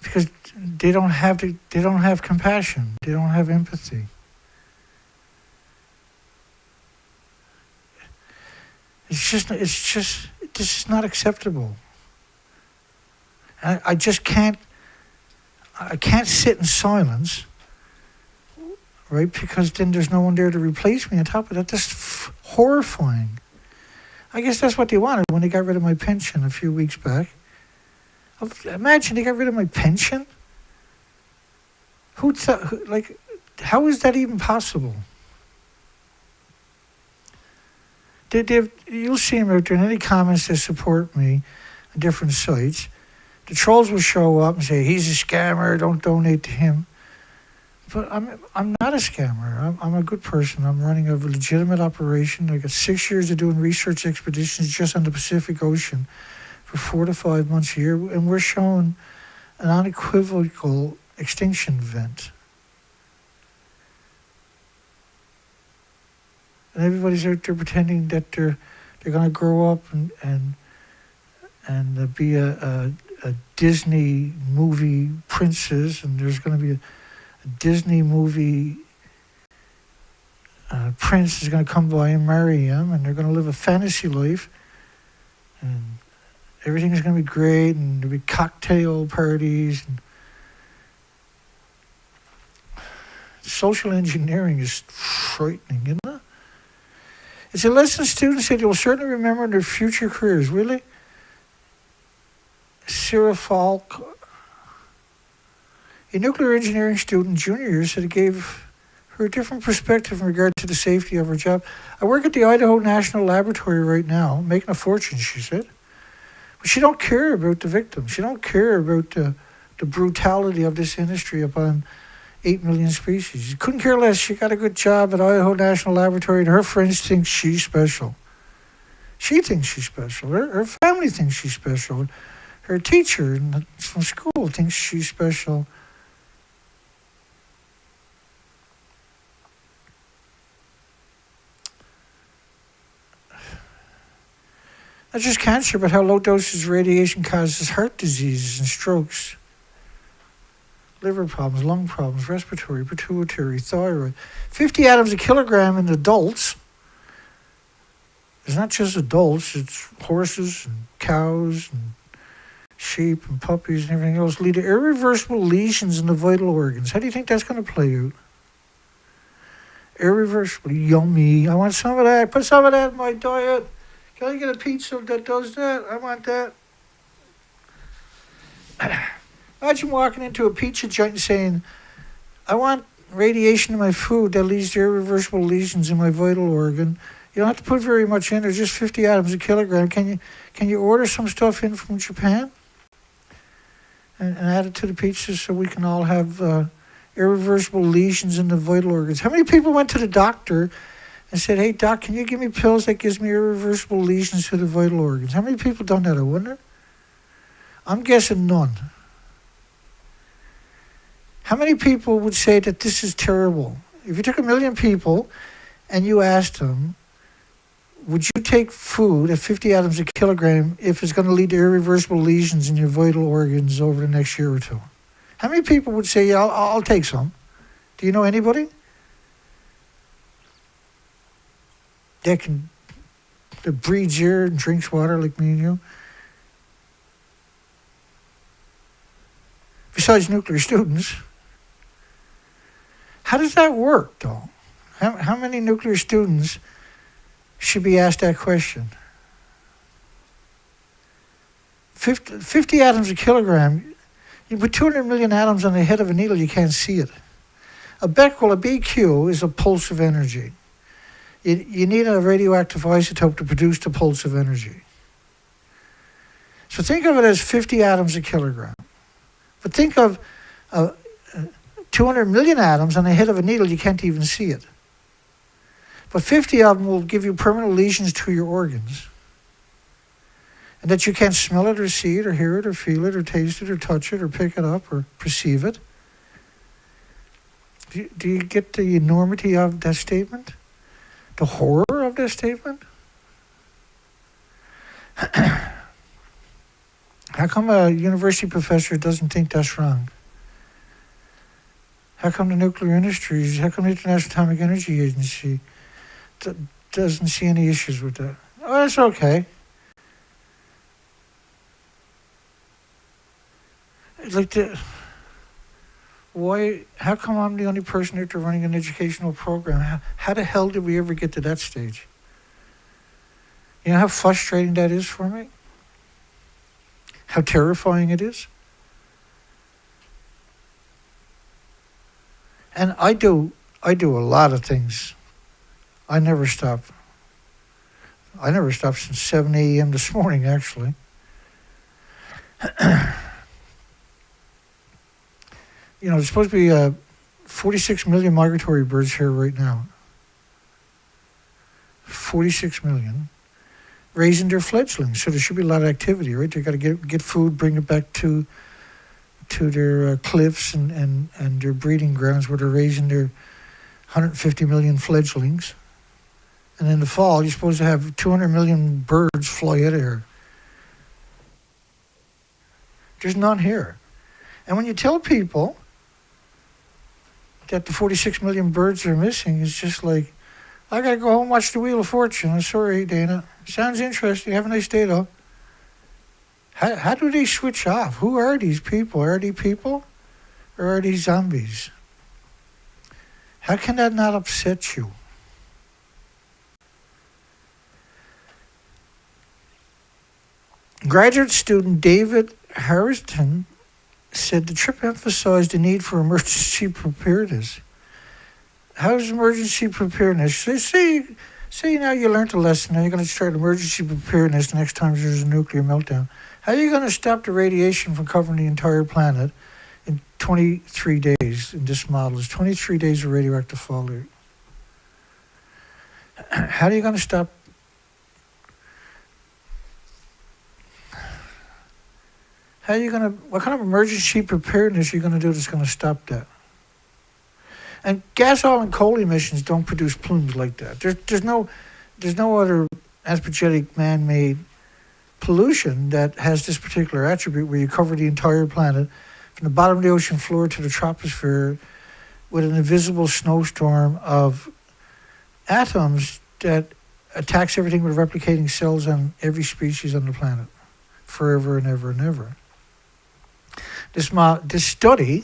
Because they don't have compassion. They don't have empathy. This is not acceptable. I just can't. I can't sit in silence, right? Because then there's no one there to replace me. On top of that, that's horrifying. I guess that's what they wanted when they got rid of my pension a few weeks back. Imagine they got rid of my pension. How is that even possible? You'll see them out there in any comments that support me on different sites. The trolls will show up and say, he's a scammer, don't donate to him. But I'm not a scammer. I'm a good person. I'm running a legitimate operation. I got 6 years of doing research expeditions just on the Pacific Ocean for 4 to 5 months a year. And we're showing an unequivocal extinction event. And everybody's out there pretending that they're going to grow up and be a Disney movie princess, and there's going to be a Disney movie prince is going to come by and marry him, and they're going to live a fantasy life, and everything is going to be great, and there'll be cocktail parties. And social engineering is frightening, isn't it? It's a lesson students said you'll certainly remember in their future careers. Really? Sarah Falk, a nuclear engineering student, junior year, said it gave her a different perspective in regard to the safety of her job. I work at the Idaho National Laboratory right now, making a fortune, she said. But she don't care about the victims. She don't care about the brutality of this industry upon 8 million species. She couldn't care less. She got a good job at Idaho National Laboratory, and her friends think she's special. She thinks she's special. Her family thinks she's special. Her teacher from school thinks she's special. Not just cancer, but how low doses of radiation causes heart diseases and strokes, liver problems, lung problems, respiratory, pituitary, thyroid. 50 atoms a kilogram in adults. It's not just adults, it's horses and cows and sheep and puppies and everything else, lead to irreversible lesions in the vital organs. How do you think that's going to play out? Irreversible, yummy. I want some of that. Put some of that in my diet. Can I get a pizza that does that? I want that. Imagine walking into a pizza joint and saying, I want radiation in my food that leads to irreversible lesions in my vital organ. You don't have to put very much in. There's just 50 atoms a kilogram. Can you order some stuff in from Japan? And add it to the pizza so we can all have irreversible lesions in the vital organs. How many people went to the doctor and said, hey, doc, can you give me pills that gives me irreversible lesions to the vital organs? How many people done that, I wonder? I'm guessing none. How many people would say that this is terrible? If you took 1 million people and you asked them, would you take food at 50 atoms a kilogram if it's going to lead to irreversible lesions in your vital organs over the next year or two? How many people would say, yeah, I'll take some? Do you know anybody? That breathes air and drinks water like me and you? Besides nuclear students. How does that work, though? How many nuclear students should be asked that question? 50 atoms a kilogram. You put 200 million atoms on the head of a needle, you can't see it. A becquerel, a BQ, is a pulse of energy. You need a radioactive isotope to produce the pulse of energy. So think of it as 50 atoms a kilogram. But think of 200 million atoms on the head of a needle, you can't even see it. But 50 of them will give you permanent lesions to your organs. And that you can't smell it or see it or hear it or feel it or taste it or touch it or pick it up or perceive it. Do you get the enormity of that statement? The horror of that statement? How come a university professor doesn't think that's wrong? How come the nuclear industries, how come the International Atomic Energy Agency doesn't see any issues with that? Oh, that's okay. It's like why? How come I'm the only person out there running an educational program? How the hell did we ever get to that stage? You know how frustrating that is for me? How terrifying it is? And I do a lot of things. I never stop. I never stopped since 7 a.m. this morning, actually. You know, there's supposed to be 46 million migratory birds here right now. 46 million. Raising their fledglings, so there should be a lot of activity, right? They got to get food, bring it back to their cliffs and their breeding grounds where they're raising their 150 million fledglings. And in the fall, you're supposed to have 200 million birds fly out of here. There's none here. And when you tell people that the 46 million birds are missing, it's just like, I got to go home and watch the Wheel of Fortune. I'm sorry, Dana. Sounds interesting. Have a nice day, though. How do they switch off? Who are these people? Are they people? Or are they zombies? How can that not upset you? Graduate student David Harrison said the trip emphasized the need for emergency preparedness. How's emergency preparedness? Say now you learned a lesson. Now you're going to start emergency preparedness the next time there's a nuclear meltdown. How are you going to stop the radiation from covering the entire planet in 23 days in this model? It's 23 days of radioactive fallout. How are you going to stop? How are you going to? What kind of emergency preparedness are you going to do that's going to stop that? And gas, oil, and coal emissions don't produce plumes like that. There's no other anthropogenic man-made pollution that has this particular attribute where you cover the entire planet from the bottom of the ocean floor to the troposphere with an invisible snowstorm of atoms that attacks everything with replicating cells on every species on the planet forever and ever and ever. This study,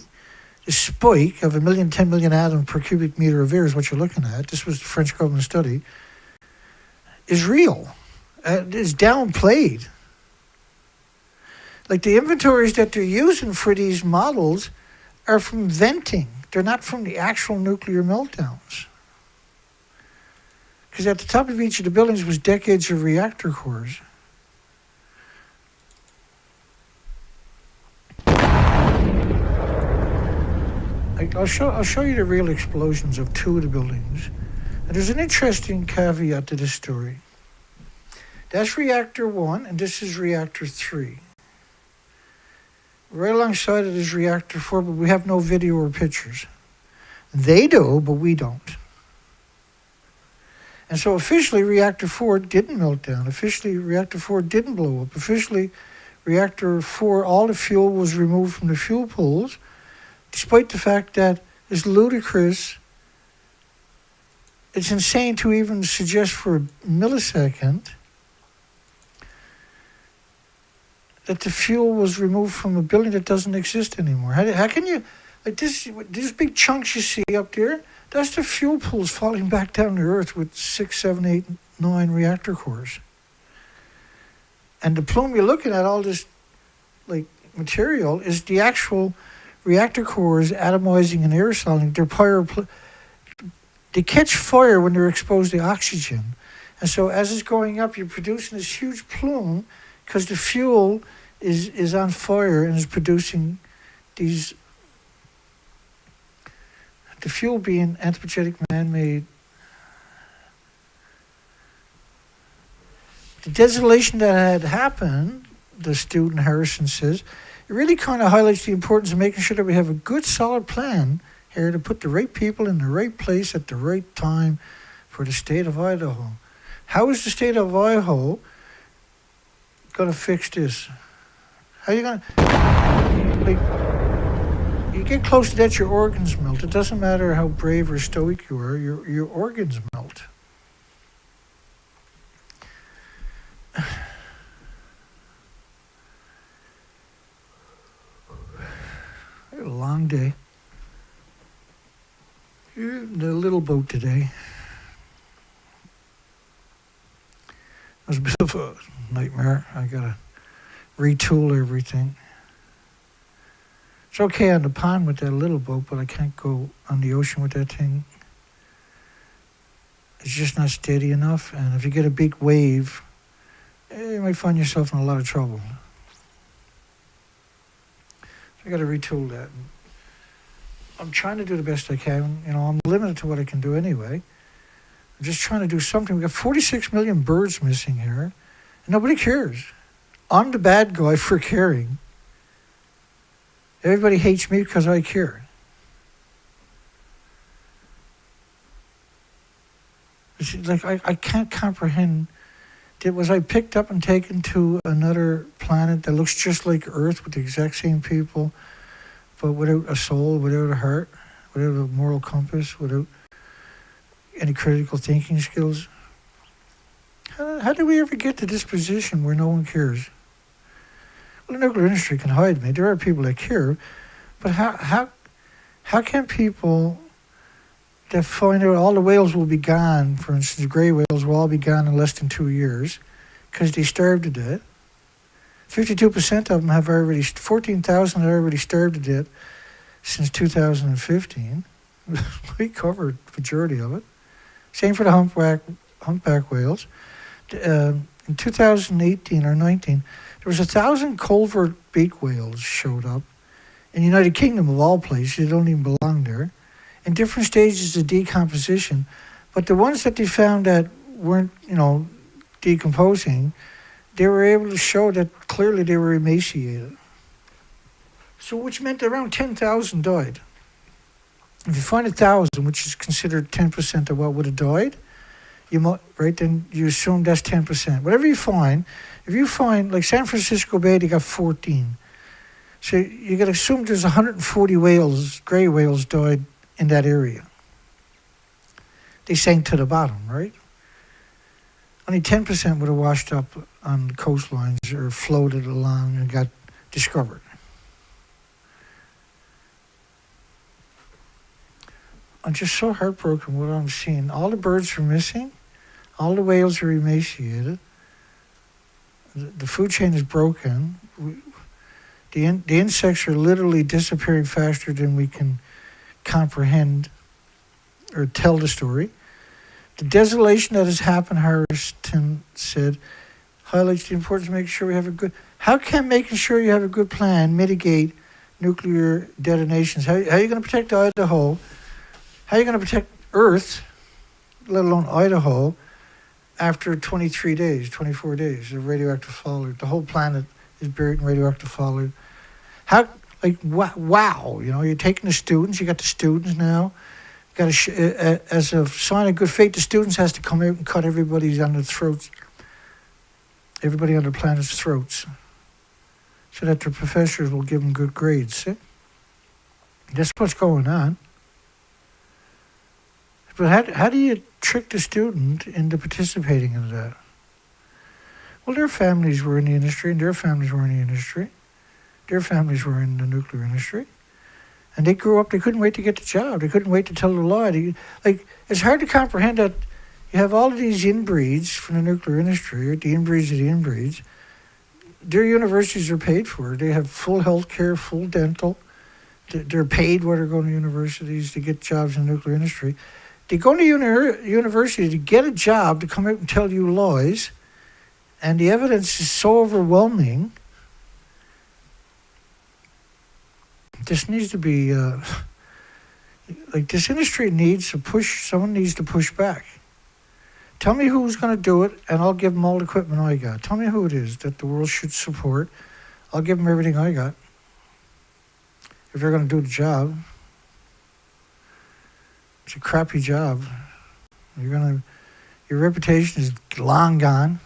the spike of 10 million atoms per cubic meter of air is what you're looking at. This was the French government study. Is real. It's downplayed. Like the inventories that they're using for these models are from venting. They're not from the actual nuclear meltdowns. Because at the top of each of the buildings was decades of reactor cores. I'll show you the real explosions of two of the buildings. And there's an interesting caveat to this story. That's reactor 1, and this is reactor 3. Right alongside it is reactor 4, but we have no video or pictures. They do, but we don't. And so officially, reactor 4 didn't melt down. Officially, reactor 4 didn't blow up. Officially, reactor 4, all the fuel was removed from the fuel pools, despite the fact that it's ludicrous. It's insane to even suggest for a millisecond that the fuel was removed from a building that doesn't exist anymore. How can you, like these big chunks you see up there, that's the fuel pools falling back down to Earth with 6, 7, 8, 9 reactor cores. And the plume you're looking at, all this like material, is the actual reactor cores atomizing and aerosoling. They catch fire when they're exposed to oxygen. And so as it's going up, you're producing this huge plume because the fuel is on fire and is producing these, the fuel being anthropogenic man-made. The desolation that had happened, the student Harrison says, it really kind of highlights the importance of making sure that we have a good, solid plan here to put the right people in the right place at the right time for the state of Idaho. How is the state of Idaho going to fix this? How are you going to... Like, you get close to that, your organs melt. It doesn't matter how brave or stoic you are, your organs melt. long day. The little boat today. It was a bit of a nightmare. I gotta retool everything. It's okay on the pond with that little boat, but I can't go on the ocean with that thing. It's just not steady enough, and if you get a big wave, you might find yourself in a lot of trouble. So I got to retool that. I'm trying to do the best I can. You know, I'm limited to what I can do anyway. I'm just trying to do something. We got 46 million birds missing here, and nobody cares. I'm the bad guy for caring. Everybody hates me because I care. It's like I can't comprehend. Was I picked up and taken to another planet that looks just like Earth with the exact same people, but without a soul, without a heart, without a moral compass, without any critical thinking skills? How did we ever get to this position where no one cares? Well, the nuclear industry can hide me. There are people that care, but how can people that find out all the whales will be gone, for instance, gray whales will all be gone in less than 2 years because they starved to death? 52% of them have already, 14,000 have already starved to death since 2015. We covered the majority of it. Same for the humpback whales. In 2018 or 19, there was 1,000 culvert beak whales showed up in the United Kingdom of all places. They don't even belong there. In different stages of decomposition, but the ones that they found that weren't, decomposing, they were able to show that clearly they were emaciated. So, which meant around 10,000 died. If you find 1,000, which is considered 10% of what would have died, then you assume that's 10%. Whatever you find, if you find, like San Francisco Bay, they got 14. So you got to assume there's 140 whales, gray whales died in that area. They sank to the bottom, right? Only 10% would have washed up on the coastlines or floated along and got discovered. I'm just so heartbroken what I'm seeing. All the birds are missing. All the whales are emaciated. The food chain is broken. The insects are literally disappearing faster than we can comprehend or tell the story. The desolation that has happened, Harrison said, highlights the importance of making sure we have a good... How can making sure you have a good plan mitigate nuclear detonations? How are you going to protect Idaho? How are you going to protect Earth, let alone Idaho, after 23 days, 24 days of radioactive fallout? The whole planet is buried in radioactive fallout. Wow, you're taking the students. You got the students now. You got to, as a sign of good faith, the students has to come out and cut everybody on the planet's throats, so that their professors will give them good grades. See? That's what's going on. But how do you trick the student into participating in that? Well, their families were in the industry, and their families were in the industry. Their families were in the nuclear industry. And they grew up, they couldn't wait to get the job. They couldn't wait to tell the lie. It's hard to comprehend that you have all of these inbreeds from the nuclear industry, or the inbreeds of the inbreeds. Their universities are paid for. They have full health care, full dental. They're paid while they're going to universities to get jobs in the nuclear industry. They go to university to get a job, to come out and tell you lies, and the evidence is so overwhelming. This needs to be, this industry needs to push, someone needs to push back. Tell me who's going to do it, and I'll give them all the equipment I got. Tell me who it is that the world should support. I'll give them everything I got. If they're going to do the job. It's a crappy job. Your reputation is long gone.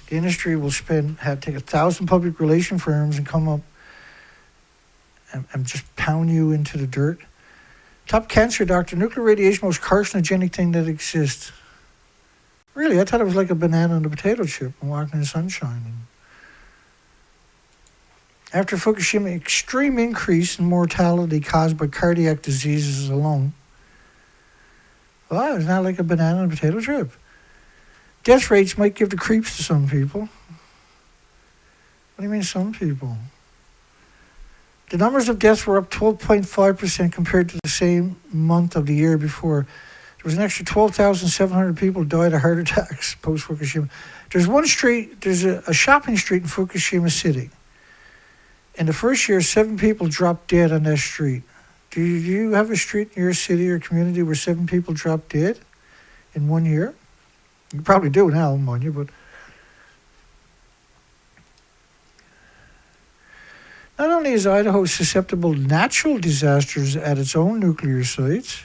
The industry will take 1,000 public relation firms and come up and just pound you into the dirt. Top cancer doctor, nuclear radiation, most carcinogenic thing that exists. Really, I thought it was like a banana and a potato chip and walking in the sunshine. After Fukushima, extreme increase in mortality caused by cardiac diseases alone. Wow, it's not like a banana and potato chip. Death rates might give the creeps to some people. What do you mean some people? The numbers of deaths were up 12.5% compared to the same month of the year before. There was an extra 12,700 people who died of heart attacks post-Fukushima. There's a shopping street in Fukushima City. In the first year, 7 people dropped dead on that street. Do you have a street in your city or community where 7 people dropped dead in 1 year? You probably do now, mind you, but... Not only is Idaho susceptible to natural disasters at its own nuclear sites,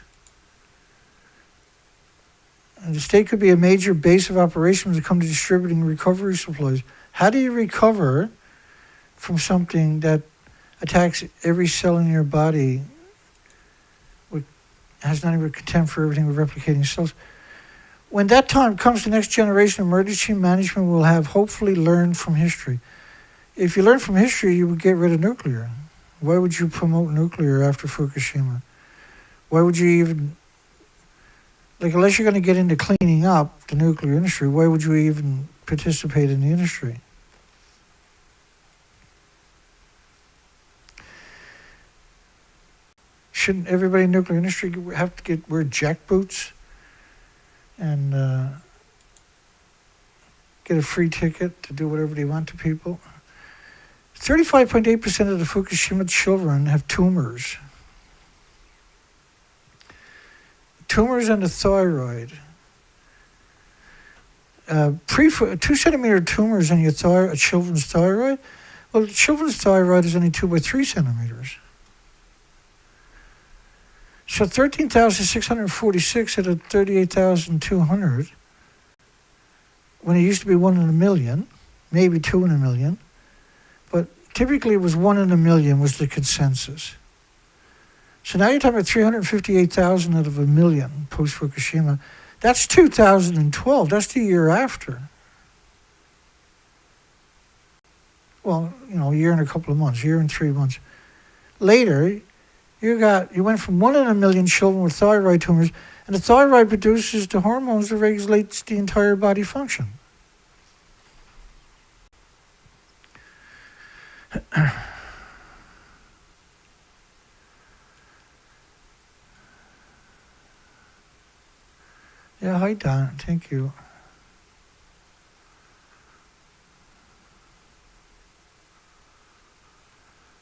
and the state could be a major base of operations when it comes to distributing recovery supplies. How do you recover from something that attacks every cell in your body, has nothing but contempt for everything with replicating cells? When that time comes, the next generation of emergency management will have hopefully learned from history. If you learn from history, you would get rid of nuclear. Why would you promote nuclear after Fukushima? Why would you even, unless you're going to get into cleaning up the nuclear industry, why would you even participate in the industry? Shouldn't everybody in the nuclear industry have to wear jackboots and get a free ticket to do whatever they want to people? 35.8% of the Fukushima children have tumors. Tumors on the thyroid. 2 centimeter tumors on your a children's thyroid. Well, the children's thyroid is only 2 by 3 centimeters. So 13,646 out of 38,200, when it used to be 1 in a million, maybe 2 in a million, but typically it was 1 in a million was the consensus. So now you're talking about 358,000 out of a million post-Fukushima. That's 2012. That's the year after. Well, a year and a couple of months, a year and 3 months. Later, you went from 1 in a million children with thyroid tumors, and the thyroid produces the hormones that regulates the entire body function. Yeah, hi Don, thank you.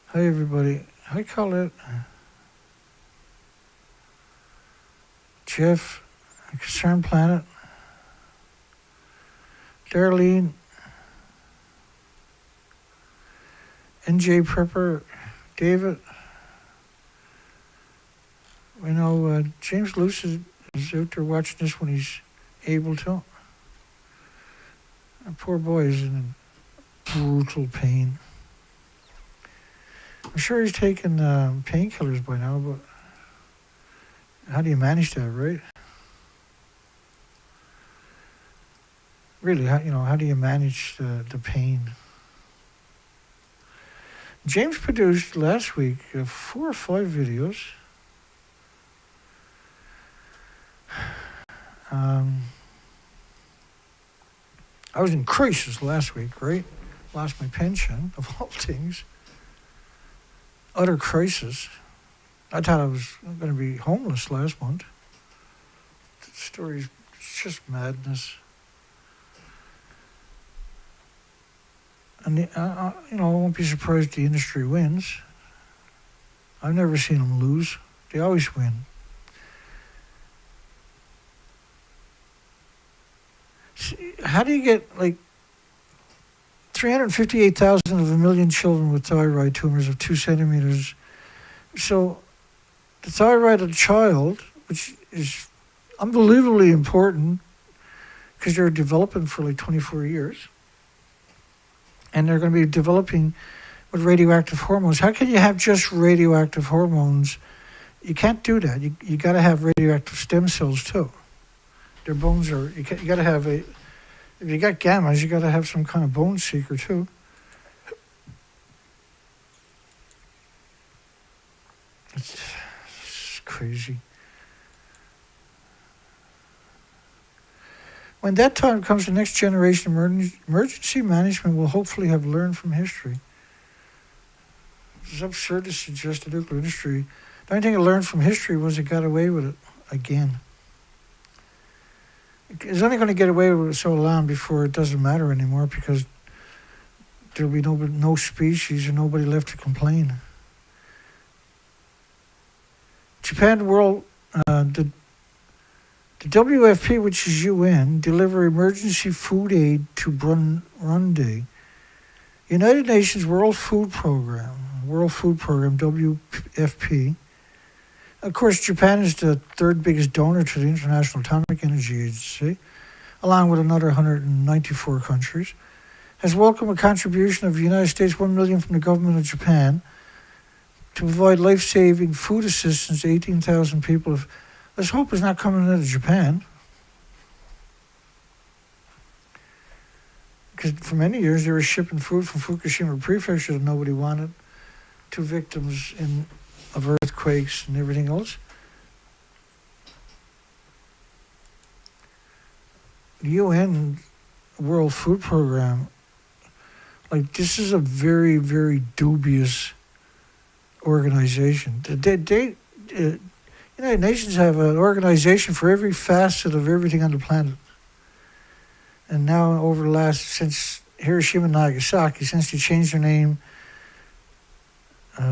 Hi everybody. Hi Colette. Jeff, Concerned Planet. Darlene. NJ Prepper. David. We know James Luce is out there watching this when he's able to. That poor boy is in brutal pain. I'm sure he's taking painkillers by now, but how do you manage that, right? Really, how do you manage the pain? James produced last week 4 or 5 videos. I was in crisis last week, right? Lost my pension, of all things. Utter crisis. I thought I was going to be homeless last month. The story's just madness. And I won't be surprised the industry wins. I've never seen them lose. They always win. How do you get 358,000 of a million children with thyroid tumors of 2 centimeters? So the thyroid of the child, which is unbelievably important because they're developing for 24 years, and they're going to be developing with radioactive hormones. How can you have just radioactive hormones? You can't do that. You got to have radioactive stem cells too. Their bones are, you got to have if you got gammas, you got to have some kind of bone seeker too. It's crazy. When that time comes, the next generation emergency management will hopefully have learned from history. It's absurd to suggest the nuclear industry. The only thing it learned from history was it got away with it again. It's only going to get away with it so long before it doesn't matter anymore, because there'll be no species or nobody left to complain. Japan World, the WFP, which is UN, deliver emergency food aid to Burundi. United Nations World Food Program, WFP. Of course, Japan is the third biggest donor to the International Atomic Energy Agency, along with another 194 countries. Has welcomed a contribution of the United States, $1 million from the government of Japan, to provide life-saving food assistance to 18,000 people. Let's hope it's not coming out of Japan, because for many years they were shipping food from Fukushima prefecture that nobody wanted to victims of earthquakes and everything else. The UN World Food Program, like, this is a very, very dubious organization. United Nations have an organization for every facet of everything on the planet. And now since Hiroshima and Nagasaki, since they changed their name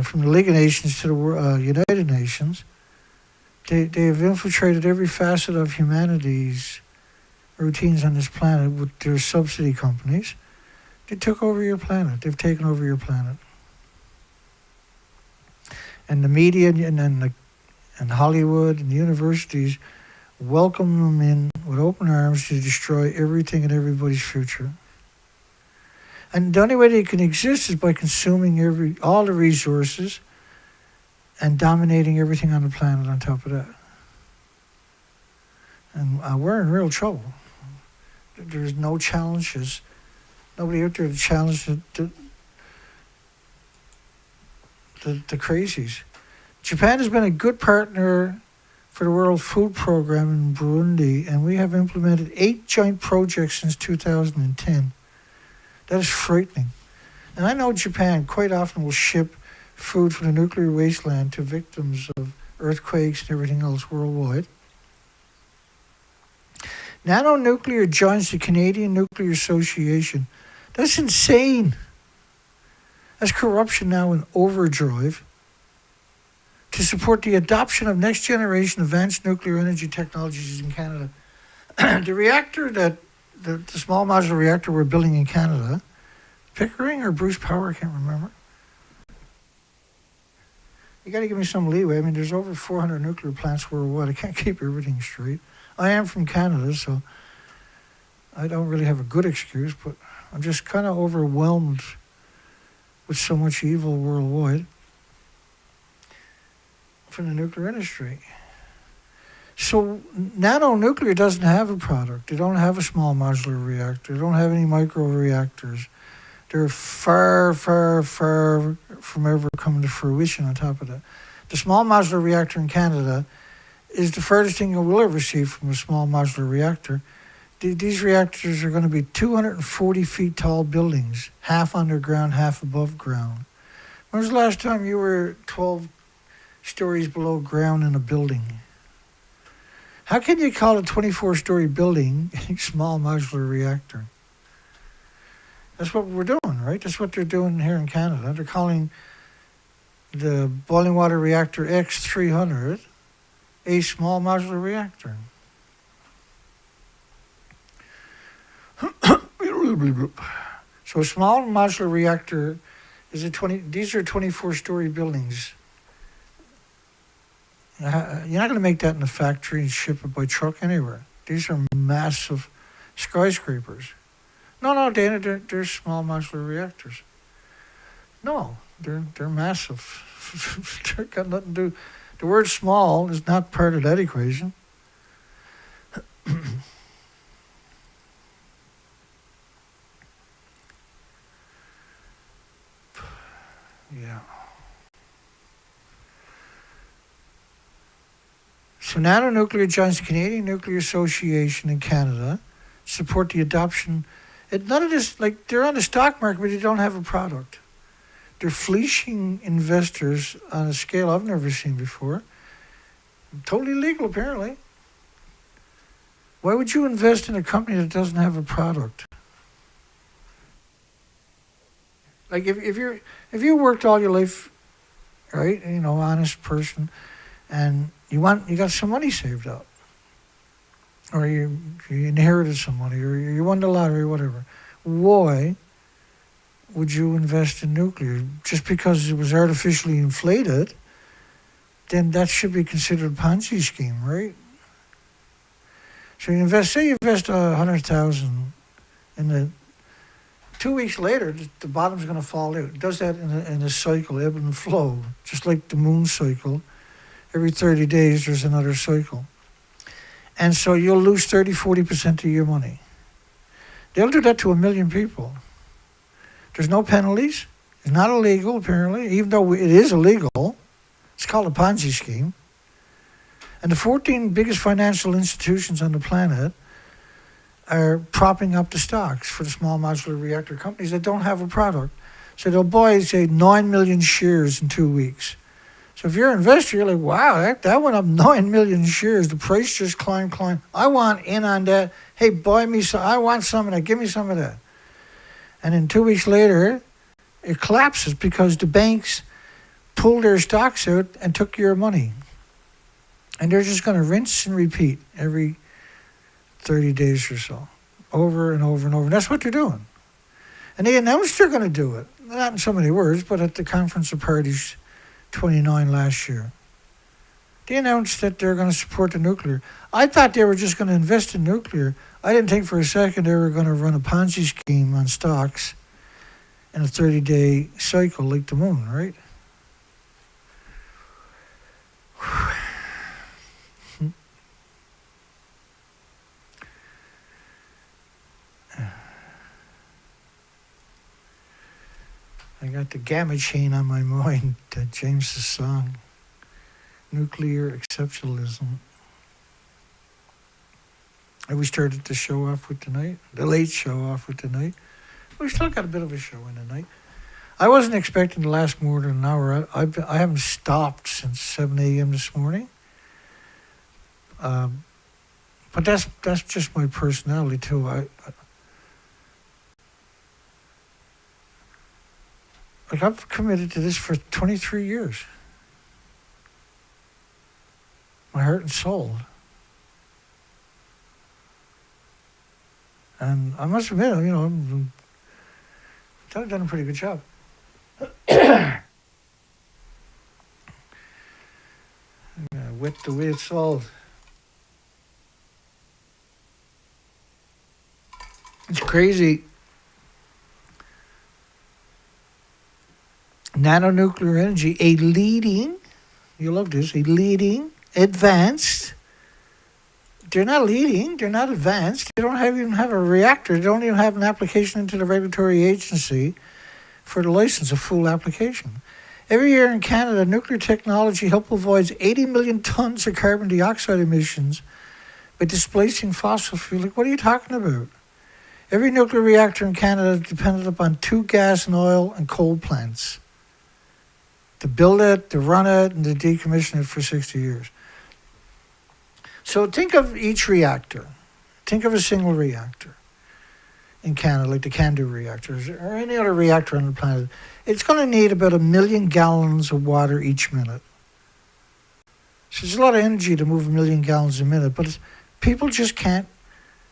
from the League of Nations to the United Nations, they have infiltrated every facet of humanity's routines on this planet with their subsidy companies. They took over your planet. They've taken over your planet. And the media and Hollywood and the universities welcome them in with open arms to destroy everything and everybody's future. And the only way they can exist is by consuming all the resources and dominating everything on the planet on top of that. And we're in real trouble. There's no challenges. Nobody out there to challenge the crazies. Japan has been a good partner for the World Food Program in Burundi, and we have implemented 8 joint projects since 2010. That is frightening. And I know Japan quite often will ship food from the nuclear wasteland to victims of earthquakes and everything else worldwide. NANO Nuclear joins the Canadian Nuclear Association. That's insane. That's corruption now in overdrive. To support the adoption of next generation advanced nuclear energy technologies in Canada. The reactor the small modular reactor we're building in Canada, Pickering or Bruce Power, I can't remember. You got to give me some leeway. I mean, there's over 400 nuclear plants worldwide. I can't keep everything straight. I am from Canada, so I don't really have a good excuse, but I'm just kind of overwhelmed with so much evil worldwide from the nuclear industry. So NANO Nuclear doesn't have a product. They don't have a small modular reactor. They don't have any micro reactors. They're far, far, far from ever coming to fruition on top of that. The small modular reactor in Canada is the furthest thing you will ever see from a small modular reactor. These reactors are going to be 240 feet tall buildings, half underground, half above ground. When was the last time you were 12 stories below ground in a building? How can you call a 24-story building a small modular reactor? That's what we're doing, right? That's what they're doing here in Canada. They're calling the boiling water reactor X300 a small modular reactor. So a small modular reactor is these are 24-story buildings. You're not going to make that in a factory and ship it by truck anywhere. These are massive skyscrapers. No, Dana, they're small modular reactors. No, they're massive. They're got nothing to do. The word small is not part of that equation. Yeah. So NANO Nuclear joins the Canadian Nuclear Association in Canada, support the adoption. None of this, like, they're on the stock market, but they don't have a product. They're fleecing investors on a scale I've never seen before. Totally legal, apparently. Why would you invest in a company that doesn't have a product? Like, if you worked all your life, right, honest person, and you got some money saved up, or you inherited some money, or you won the lottery, or whatever, why would you invest in nuclear? Just because it was artificially inflated, then that should be considered a Ponzi scheme, right? So you invest 100,000 in the 2 weeks later, the bottom's going to fall out. It does that in a cycle, ebb and flow, just like the moon cycle. Every 30 days, there's another cycle. And so you'll lose 30-40% of your money. They'll do that to 1 million people. There's no penalties. It's not illegal, apparently, even though it is illegal. It's called a Ponzi scheme. And the 14 biggest financial institutions on the planet are propping up the stocks for the small modular reactor companies that don't have a product. So they'll buy, say, 9 million shares in 2 weeks. So if you're an investor, you're like, wow, that went up 9 million shares. The price just climbed. I want in on that. Hey, buy me some. I want some of that. Give me some of that. And then 2 weeks later, it collapses because the banks pulled their stocks out and took your money. And they're just going to rinse and repeat every 30 days or so, over and over and over. And that's what they're doing. And they announced they're going to do it. Not in so many words, but at the Conference of Parties 29 last year. They announced that they're going to support the nuclear. I thought they were just going to invest in nuclear. I didn't think for a second they were going to run a Ponzi scheme on stocks in a 30-day cycle like the moon, right? I got the Gamma Chain on my mind, James's song, Nuclear Exceptionalism. And we started the show off with tonight, the late show off with tonight. We still got a bit of a show in tonight. I wasn't expecting to last more than an hour. I haven't stopped since 7 a.m. this morning. But that's just my personality too. I've committed to this for 23 years. My heart and soul. And I must admit, I've done a pretty good job. Wet the way it's all. It's crazy. Nanonuclear energy, you love this, advanced. They're not leading, they're not advanced. They don't even have a reactor. They don't even have an application into the regulatory agency for the license, a full application. Every year in Canada, nuclear technology helps avoid 80 million tons of carbon dioxide emissions by displacing fossil fuel. Like, what are you talking about? Every nuclear reactor in Canada is dependent upon 2 gas and oil and coal plants to build it, to run it, and to decommission it for 60 years. So think of each reactor. Think of a single reactor in Canada, like the CANDU reactors, or any other reactor on the planet. It's going to need about 1 million gallons of water each minute. So there's a lot of energy to move 1 million gallons a minute, but people just can't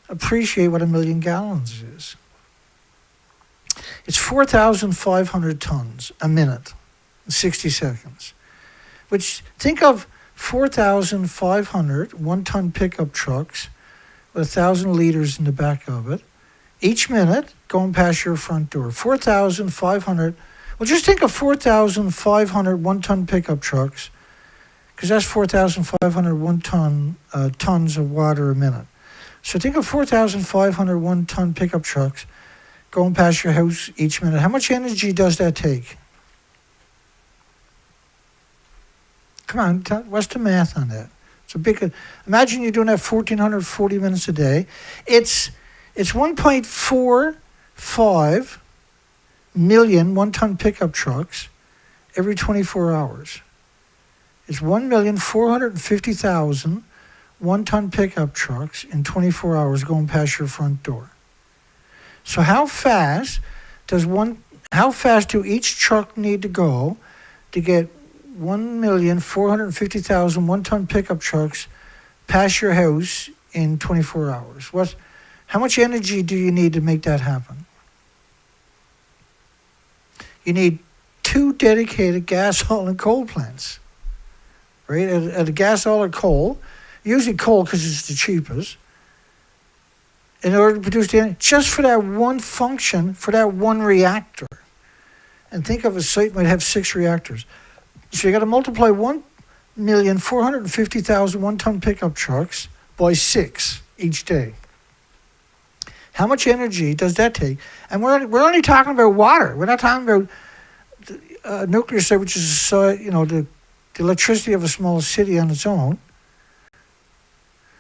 appreciate what 1 million gallons is. It's 4,500 tons a minute. 60 seconds, which think of 4,500 one-ton pickup trucks with 1,000 liters in the back of it, each minute going past your front door. 4,500, well, just think of 4,500 one-ton pickup trucks, because that's 4,500 tons of water a minute. So think of 4,500 one-ton pickup trucks going past your house each minute. How much energy does that take? Come on, what's the math on that? It's a big. Imagine you're doing that 1,440 minutes a day. It's 1.45 million one-ton pickup trucks every 24 hours. It's 1,450,000 one-ton pickup trucks in 24 hours going past your front door. So how fast do each truck need to go to get 1,450,000 one-ton pickup trucks past your house in 24 hours? How much energy do you need to make that happen? You need 2 dedicated gas, oil, and coal plants. Right? At a gas, oil, or coal, usually coal because it's the cheapest, in order to produce the energy, just for that one function, for that one reactor. And think of a site might have 6 reactors. So you got to multiply 1,450,000 one-ton pickup trucks by 6 each day. How much energy does that take? And we're only talking about water. We're not talking about nuclear site, which is the electricity of a small city on its own.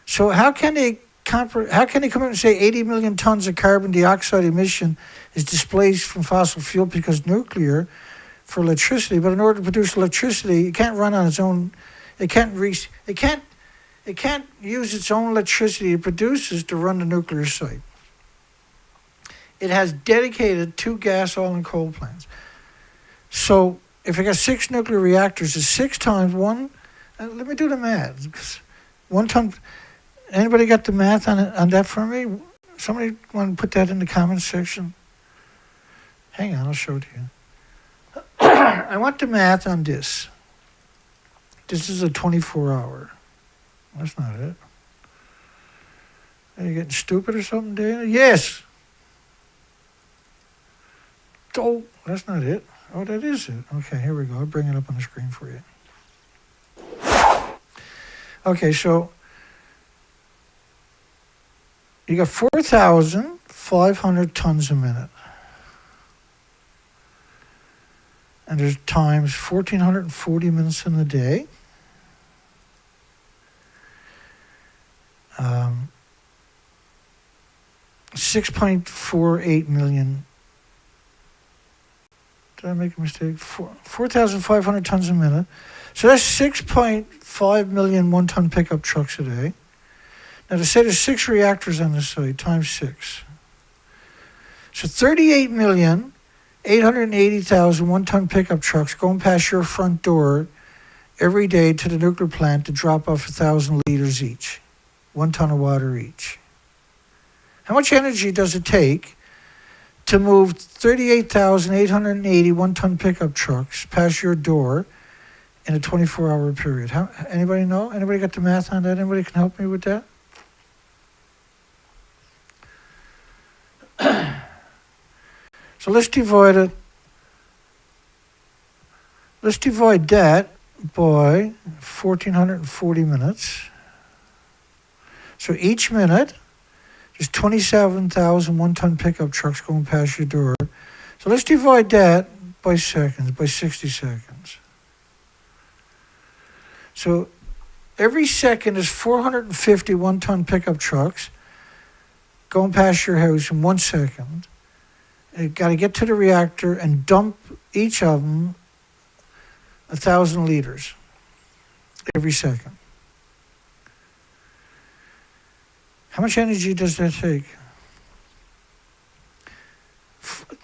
So how can they come out and say 80 million tons of carbon dioxide emission is displaced from fossil fuel because nuclear for electricity? But in order to produce electricity, it can't run on its own. It can't use its own electricity it produces to run the nuclear site. It has dedicated 2 gas, oil, and coal plants. So if I got 6 nuclear reactors, it's 6 times 1. Let me do the math. 1 ton. Anybody got the math on that for me? Somebody want to put that in the comments section? Hang on, I'll show it to you. I want the math on this. This is a 24-hour. That's not it. Are you getting stupid or something, Dana? Yes. Oh, that's not it. Oh, that is it. Okay, here we go. I'll bring it up on the screen for you. Okay, so you got 4,500 tons a minute. And there's times 1,440 minutes in the day. 6.48 million. Did I make a mistake? 4,500 tons a minute. So that's 6.5 million one-ton pickup trucks a day. Now to say there's 6 reactors on the site, times 6. So 38,880,000 one-ton pickup trucks going past your front door every day to the nuclear plant to drop off 1,000 liters each. 1 ton of water each. How much energy does it take to move 38,880 one-ton pickup trucks past your door in a 24-hour period? Anybody know? Anybody got the math on that? Anybody can help me with that? So let's divide it. Let's divide that by 1,440 minutes. So each minute, there's 27,000 one-ton pickup trucks going past your door. So let's divide that by seconds, by 60 seconds. So every second is 450 one-ton pickup trucks going past your house in 1 second. You got to get to the reactor and dump each of them 1,000 liters every second. How much energy does that take?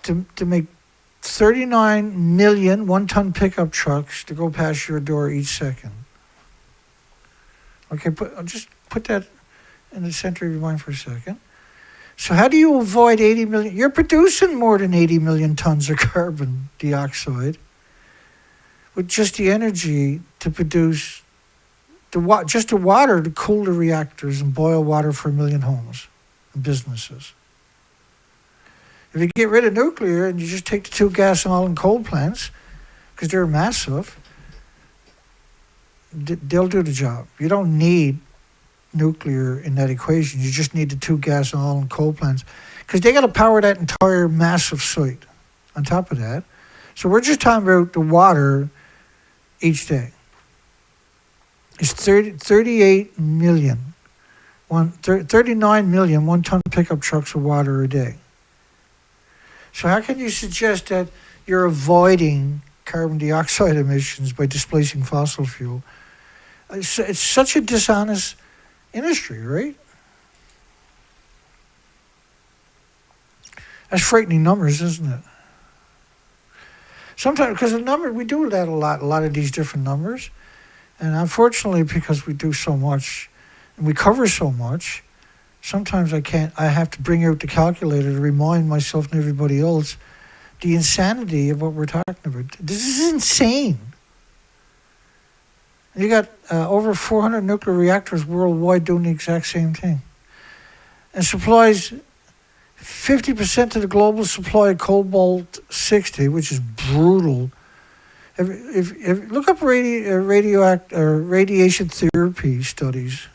To make 39 million one-ton pickup trucks to go past your door each second. Okay, just put that in the center of your mind for a second. So how do you avoid 80 million? You're producing more than 80 million tons of carbon dioxide with just the energy to produce just the water to cool the reactors and boil water for 1 million homes and businesses. If you get rid of nuclear and you just take the 2 gas, oil, and coal plants, because they're massive, they'll do the job. You don't need nuclear in that equation. You just need the 2 gas, oil, and coal plants, because they got to power that entire massive site on top of that. So we're just talking about the water each day. is 38 million, 39 million one-ton pickup trucks of water a day. So how can you suggest that you're avoiding carbon dioxide emissions by displacing fossil fuel? It's such a dishonest industry, right? That's frightening numbers, isn't it? Sometimes, because the number, we do that a lot of these different numbers. And unfortunately, because we do so much and we cover so much, sometimes I have to bring out the calculator to remind myself and everybody else the insanity of what we're talking about. This is insane. You got over 400 nuclear reactors worldwide doing the exact same thing. And supplies 50% of the global supply of cobalt-60, which is brutal. If look up radiation therapy studies.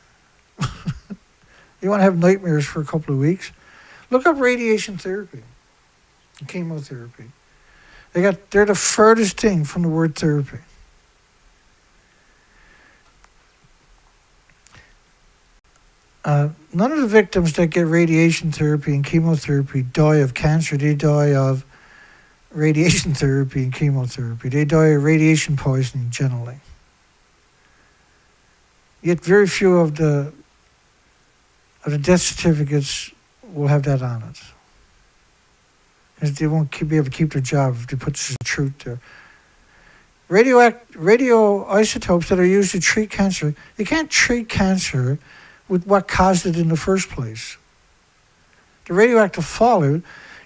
You want to have nightmares for a couple of weeks? Look up radiation therapy, chemotherapy. They're the furthest thing from the word therapy. None of the victims that get radiation therapy and chemotherapy die of cancer. They die of radiation therapy and chemotherapy. They die of radiation poisoning generally. Yet very few of the death certificates will have that on it. Because they won't be able to keep their job if they put the truth there. Radioisotopes that are used to treat cancer, you can't treat cancer with what caused it in the first place. The radioactive fallout,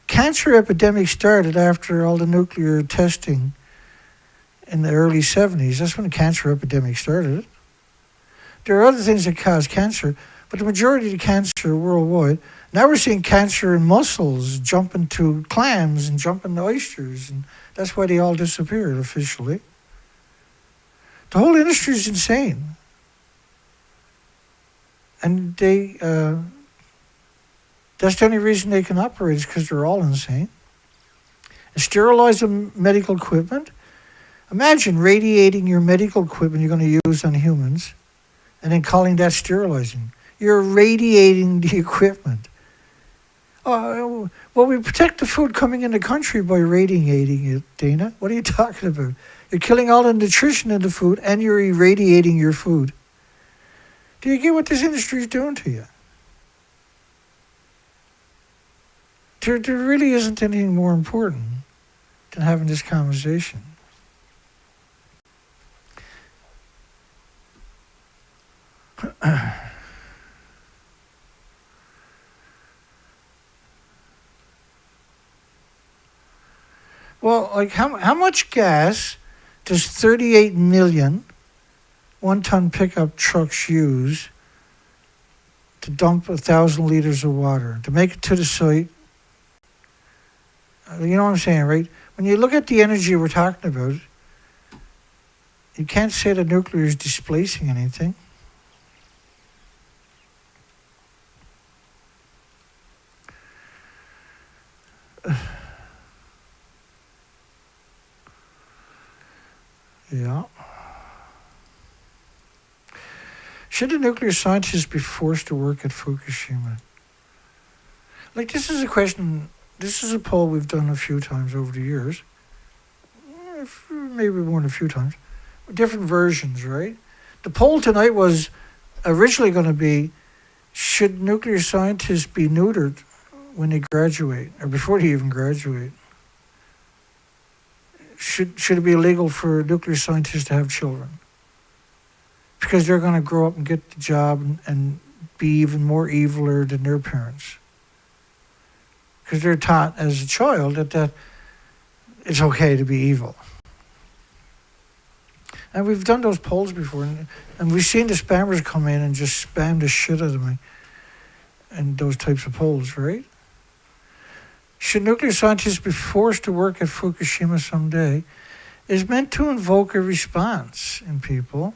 cancer epidemic started after all the nuclear testing in the early 70s. That's when the cancer epidemic started. There are other things that cause cancer, but the majority of the cancer worldwide, now we're seeing cancer in mussels, jump into clams and jump into oysters, and that's why they all disappeared officially. The whole industry is insane. And that's the only reason they can operate is because they're all insane. And sterilize the medical equipment. Imagine radiating your medical equipment you're going to use on humans and then calling that sterilizing. You're radiating the equipment. Well, we protect the food coming in the country by radiating it, Dana. What are you talking about? You're killing all the nutrition in the food and you're irradiating your food. Do you get what this industry is doing to you? There really isn't anything more important than having this conversation. Well, like how much gas does 38 million one-ton pickup trucks use to dump 1,000 liters of water, to make it to the site? You know what I'm saying, right? When you look at the energy we're talking about, you can't say that nuclear is displacing anything. Yeah. Should the nuclear scientists be forced to work at Fukushima? Like, this is a question, this is a poll we've done a few times over the years. Maybe more than a few times. Different versions, right? The poll tonight was originally going to be, should nuclear scientists be neutered when they graduate, or before they even graduate? Should it be illegal for nuclear scientists to have children? Because they're going to grow up and get the job and be even more eviler than their parents. Because they're taught as a child that it's okay to be evil. And we've done those polls before, and we've seen the spammers come in and just spam the shit out of me in those types of polls, right? Should nuclear scientists be forced to work at Fukushima someday is meant to invoke a response in people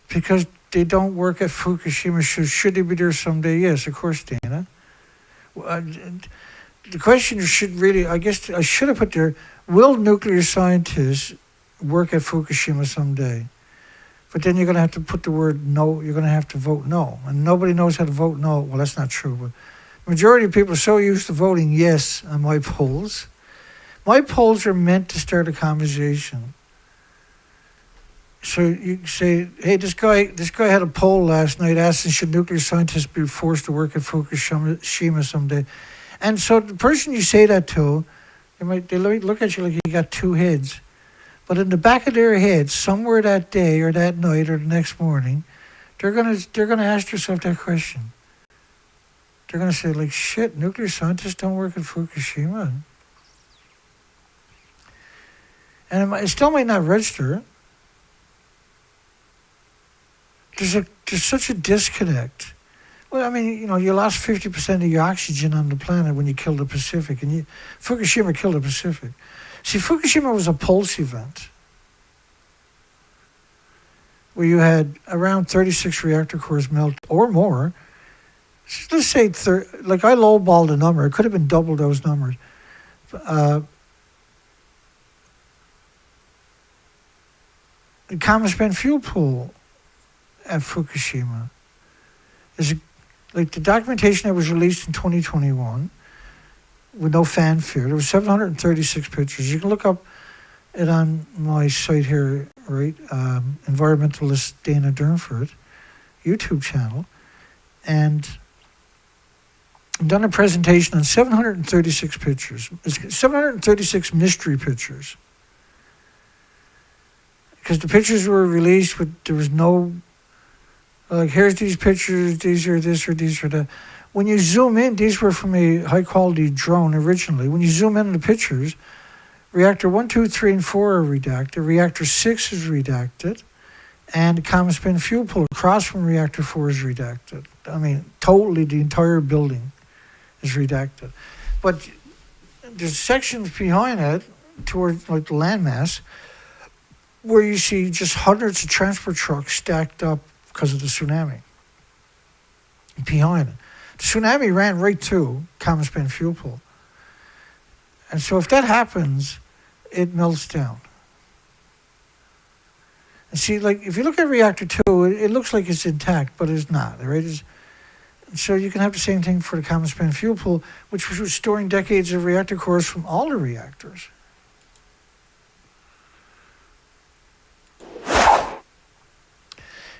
because they don't work at Fukushima. Should they be there someday? Yes, of course, Dana. The question should really, I guess I should have put there, will nuclear scientists work at Fukushima someday? But then you're going to have to put the word no, you're going to have to vote no. And nobody knows how to vote no. Well, that's not true. But the majority of people are so used to voting yes on my polls. My polls are meant to start a conversation. So you say, hey, this guy had a poll last night asking should nuclear scientists be forced to work at Fukushima someday. And so the person you say that to, they look at you like you got two heads. But in the back of their head, somewhere that day or that night or the next morning, they're gonna ask themselves that question. They're gonna say, like, shit, nuclear scientists don't work at Fukushima. And it still might not register. There's such a disconnect. Well, I mean, you lost 50% of your oxygen on the planet when you killed the Pacific, and Fukushima killed the Pacific. See, Fukushima was a pulse event where you had around 36 reactor cores melt or more. Let's say, like I lowballed the number. It could have been double those numbers. The common spent fuel pool at Fukushima is like the documentation that was released in 2021 with no fanfare. There was 736 pictures. You can look up it on my site here, right? Environmentalist Dana Durnford YouTube channel. And I've done a presentation on 736 pictures. It's 736 mystery pictures. Because the pictures were released there was no, like, here's these pictures, these are this or these are that. When you zoom in, these were from a high-quality drone originally. When you zoom in on the pictures, reactor 1, 2, 3, and 4 are redacted. Reactor 6 is redacted. And the common spin fuel pool across from reactor 4 is redacted. I mean, totally the entire building is redacted. But there's sections behind it, towards like the landmass, where you see just hundreds of transport trucks stacked up because of the tsunami behind it. The tsunami ran right through common spent fuel pool. And so if that happens, it melts down. And see, like, if you look at reactor 2, it looks like it's intact, but it's not, right? So you can have the same thing for the common spent fuel pool, which was storing decades of reactor cores from all the reactors.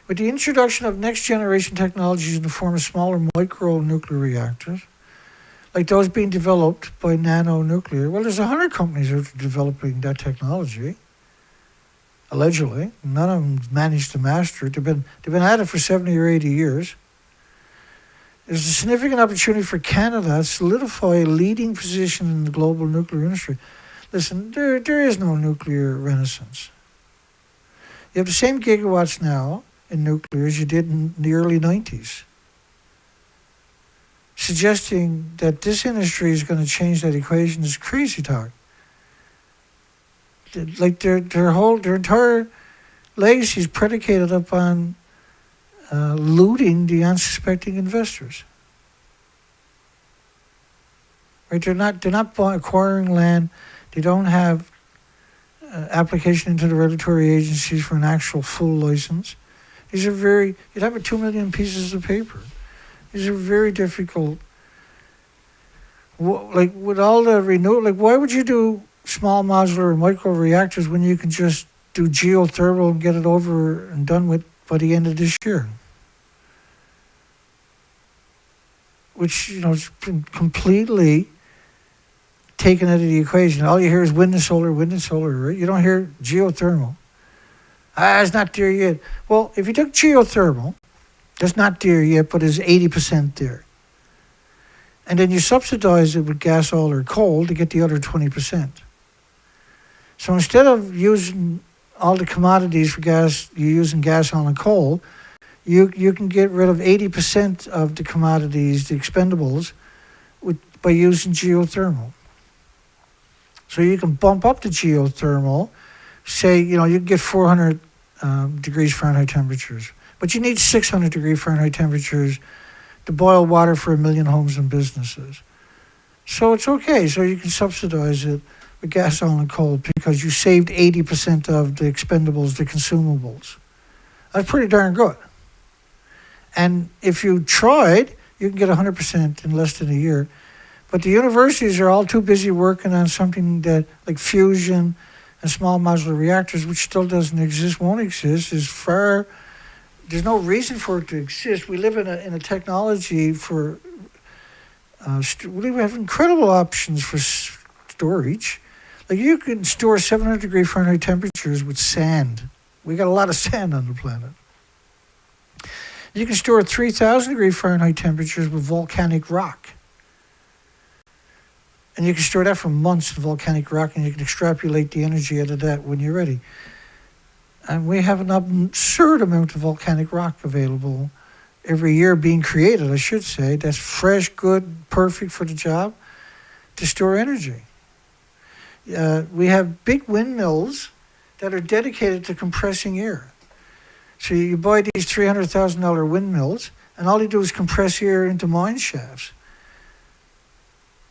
With the introduction of next-generation technologies in the form of smaller micro-nuclear reactors, like those being developed by NANO nuclear, well, there's 100 companies that are developing that technology, allegedly. None of them managed to master it. They've been at it for 70 or 80 years. There's a significant opportunity for Canada to solidify a leading position in the global nuclear industry. Listen, there is no nuclear renaissance. You have the same gigawatts now in nuclear as you did in the early 90s, suggesting that this industry is going to change that equation is crazy talk. Like their entire legacy is predicated upon looting the unsuspecting investors. Right? They're not acquiring land. They don't have application into the regulatory agencies for an actual full license. These are you'd have 2 million pieces of paper. These are very difficult. Like with all the renewable, like why would you do small modular and micro reactors when you can just do geothermal and get it over and done with by the end of this year? Which, it's been completely taken out of the equation. All you hear is wind and solar, right? You don't hear geothermal. It's not there yet. Well, if you took geothermal, that's not there yet, but it's 80% there. And then you subsidize it with gas, oil, or coal to get the other 20%. So instead of using all the commodities for gas, you're using gas, oil, and coal, you can get rid of 80% of the commodities, the expendables, by using geothermal. So you can bump up the geothermal, say, you can get 400 degrees Fahrenheit temperatures, but you need 600 degree Fahrenheit temperatures to boil water for 1 million homes and businesses. So it's okay. So you can subsidize it with gas, oil, and coal because you saved 80% of the expendables, the consumables. That's pretty darn good. And if you tried, you can get 100% in less than a year. But the universities are all too busy working on something that, like fusion and small modular reactors, which still doesn't exist, won't exist, there's no reason for it to exist. We live in a technology for, we have incredible options for storage. Like you can store 700 degree Fahrenheit temperatures with sand. We got a lot of sand on the planet. You can store 3,000 degree Fahrenheit temperatures with volcanic rock. And you can store that for months in volcanic rock, and you can extrapolate the energy out of that when you're ready. And we have an absurd amount of volcanic rock available every year being created, I should say. That's fresh, good, perfect for the job to store energy. We have big windmills that are dedicated to compressing air. So you buy these $300,000 windmills, and all you do is compress air into mine shafts.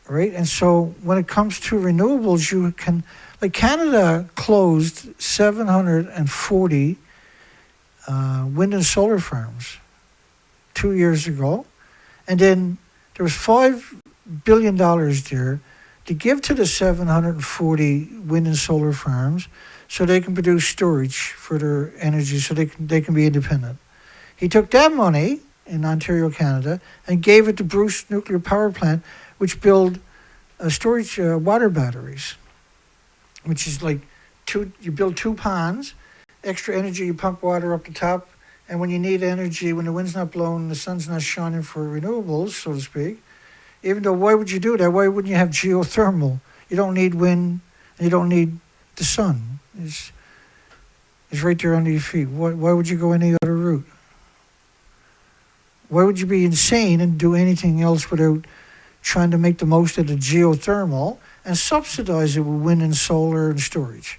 Right? And so when it comes to renewables, you can, like Canada closed 740 wind and solar farms 2 years ago. And then there was $5 billion there to give to the 740 wind and solar farms so they can produce storage for their energy so they can be independent. He took that money in Ontario, Canada, and gave it to Bruce Nuclear Power Plant, which build storage water batteries, which is like you build 2 ponds, extra energy, you pump water up the top, and when you need energy, when the wind's not blowing, the sun's not shining for renewables, so to speak, even though why would you do that? Why wouldn't you have geothermal? You don't need wind, and you don't need the sun. It's right there under your feet. Why would you go any other route? Why would you be insane and do anything else without trying to make the most of the geothermal and subsidize it with wind and solar and storage?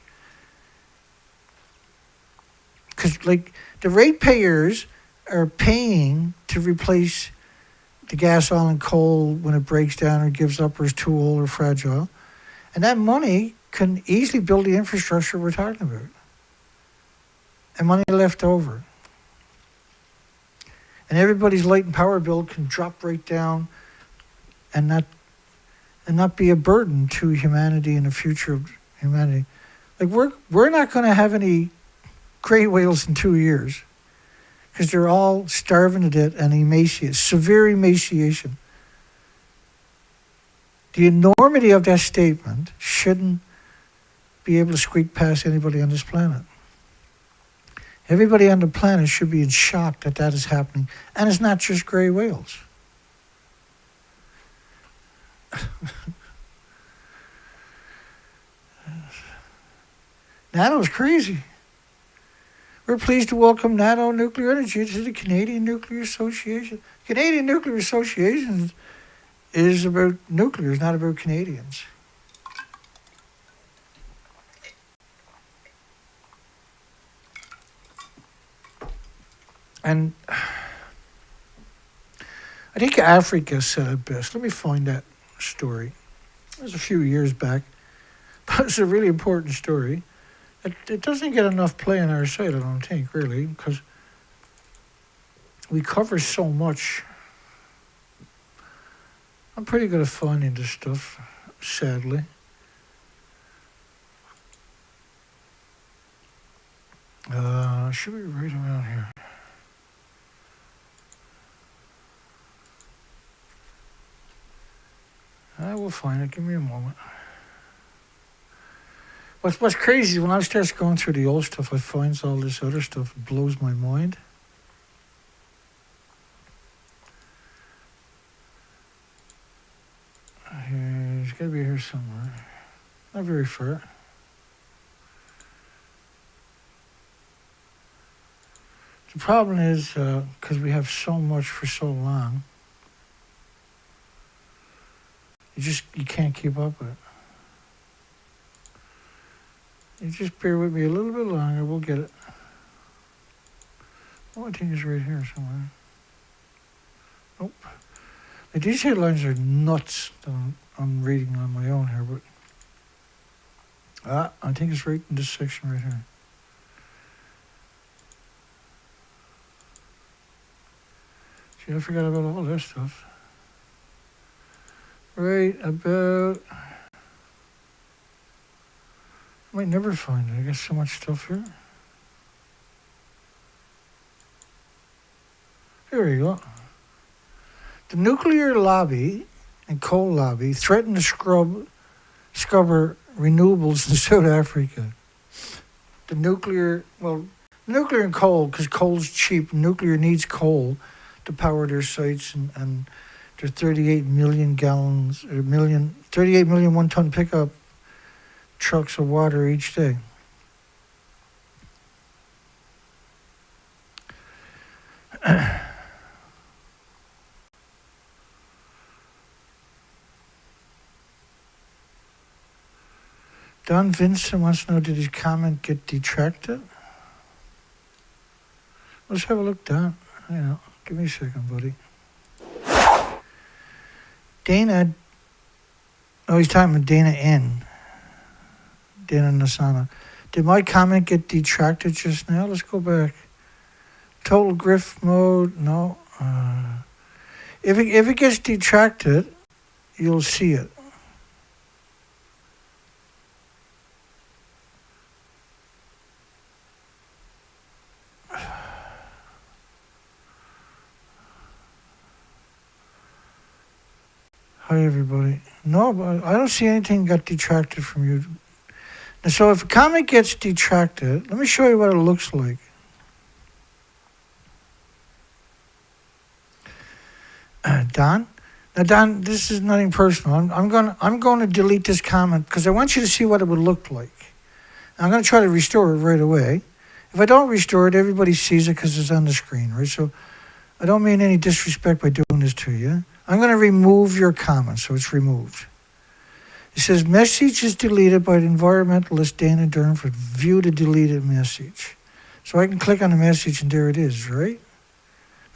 Because like the ratepayers are paying to replace the gas, oil, and coal when it breaks down or gives up or is too old or fragile. And that money can easily build the infrastructure we're talking about. And money left over. And everybody's light and power bill can drop right down and not be a burden to humanity and the future of humanity. Like we're not going to have any gray whales in 2 years because they're all starving to death and emaciated, severe emaciation. The enormity of that statement shouldn't be able to squeak past anybody on this planet. Everybody on the planet should be in shock that that is happening. And it's not just gray whales. NANO is crazy. We're pleased to welcome NANO Nuclear Energy to the Canadian Nuclear Association. Canadian Nuclear Association is about nuclear, it's not about Canadians. And I think Africa said it best. Let me find that story. It was a few years back, but it's a really important story. It doesn't get enough play on our site, I don't think, really, because we cover so much. I'm pretty good at finding this stuff, sadly. Should be right around here. I will find it. Give me a moment. What's crazy is when I start going through the old stuff, I find all this other stuff. It blows my mind. It's got to be here somewhere. Not very far. The problem is, because we have so much for so long, you can't keep up with it. You just bear with me a little bit longer, we'll get it. Oh, I think it's right here somewhere. Nope. Like, these headlines are nuts that I'm reading on my own here, but I think it's right in this section right here. See, I forgot about all this stuff. Right about... I might never find it. I got so much stuff here. There you go. The nuclear lobby and coal lobby threaten to scupper renewables in South Africa. The nuclear and coal, because coal's cheap. Nuclear needs coal to power their sites and their 38 million 1-ton pickup trucks of water each day. Don Vincent wants to know, did his comment get detracted? Let's have a look, Don. Give me a second, buddy. Dana, he's talking about Dana N. Dana Nasana. Did my comment get detracted just now? Let's go back. Total grift mode, no. If it gets detracted, you'll see it. Hi, everybody. No, but I don't see anything got detracted from you. And so if a comment gets detracted, let me show you what it looks like. Don? Now, Don, this is nothing personal. I'm going to delete this comment because I want you to see what it would look like. I'm going to try to restore it right away. If I don't restore it, everybody sees it because it's on the screen, right? So I don't mean any disrespect by doing this to you. I'm going to remove your comment, so it's removed. It says, message is deleted by the environmentalist Dana Durnford. View the deleted message. So I can click on the message and there it is, right?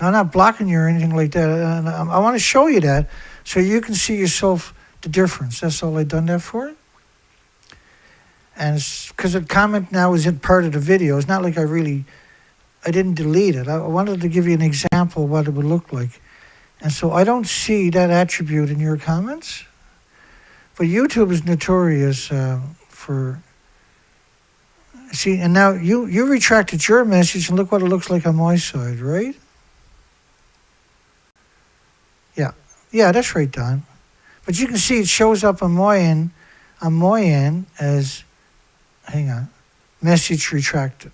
Now, I'm not blocking you or anything like that. And I want to show you that so you can see yourself the difference. That's all I've done that for. And it's because the comment now is in part of the video. It's not like I didn't delete it. I wanted to give you an example of what it would look like. And so I don't see that attribute in your comments. But YouTube is notorious for... See, and now you retracted your message and look what it looks like on my side, right? Yeah, that's right, Don. But you can see it shows up on my end as, hang on, message retracted.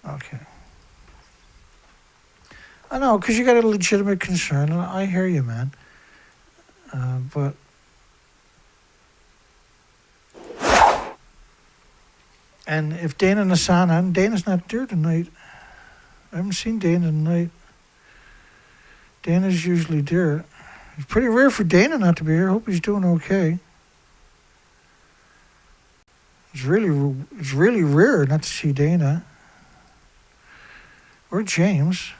Okay. I know, because you got a legitimate concern, and I hear you, man. But and if Dana Nasana, and Dana's not there tonight. I haven't seen Dana tonight. Dana's usually there. It's pretty rare for Dana not to be here. I hope he's doing okay. It's really rare not to see Dana. Or James.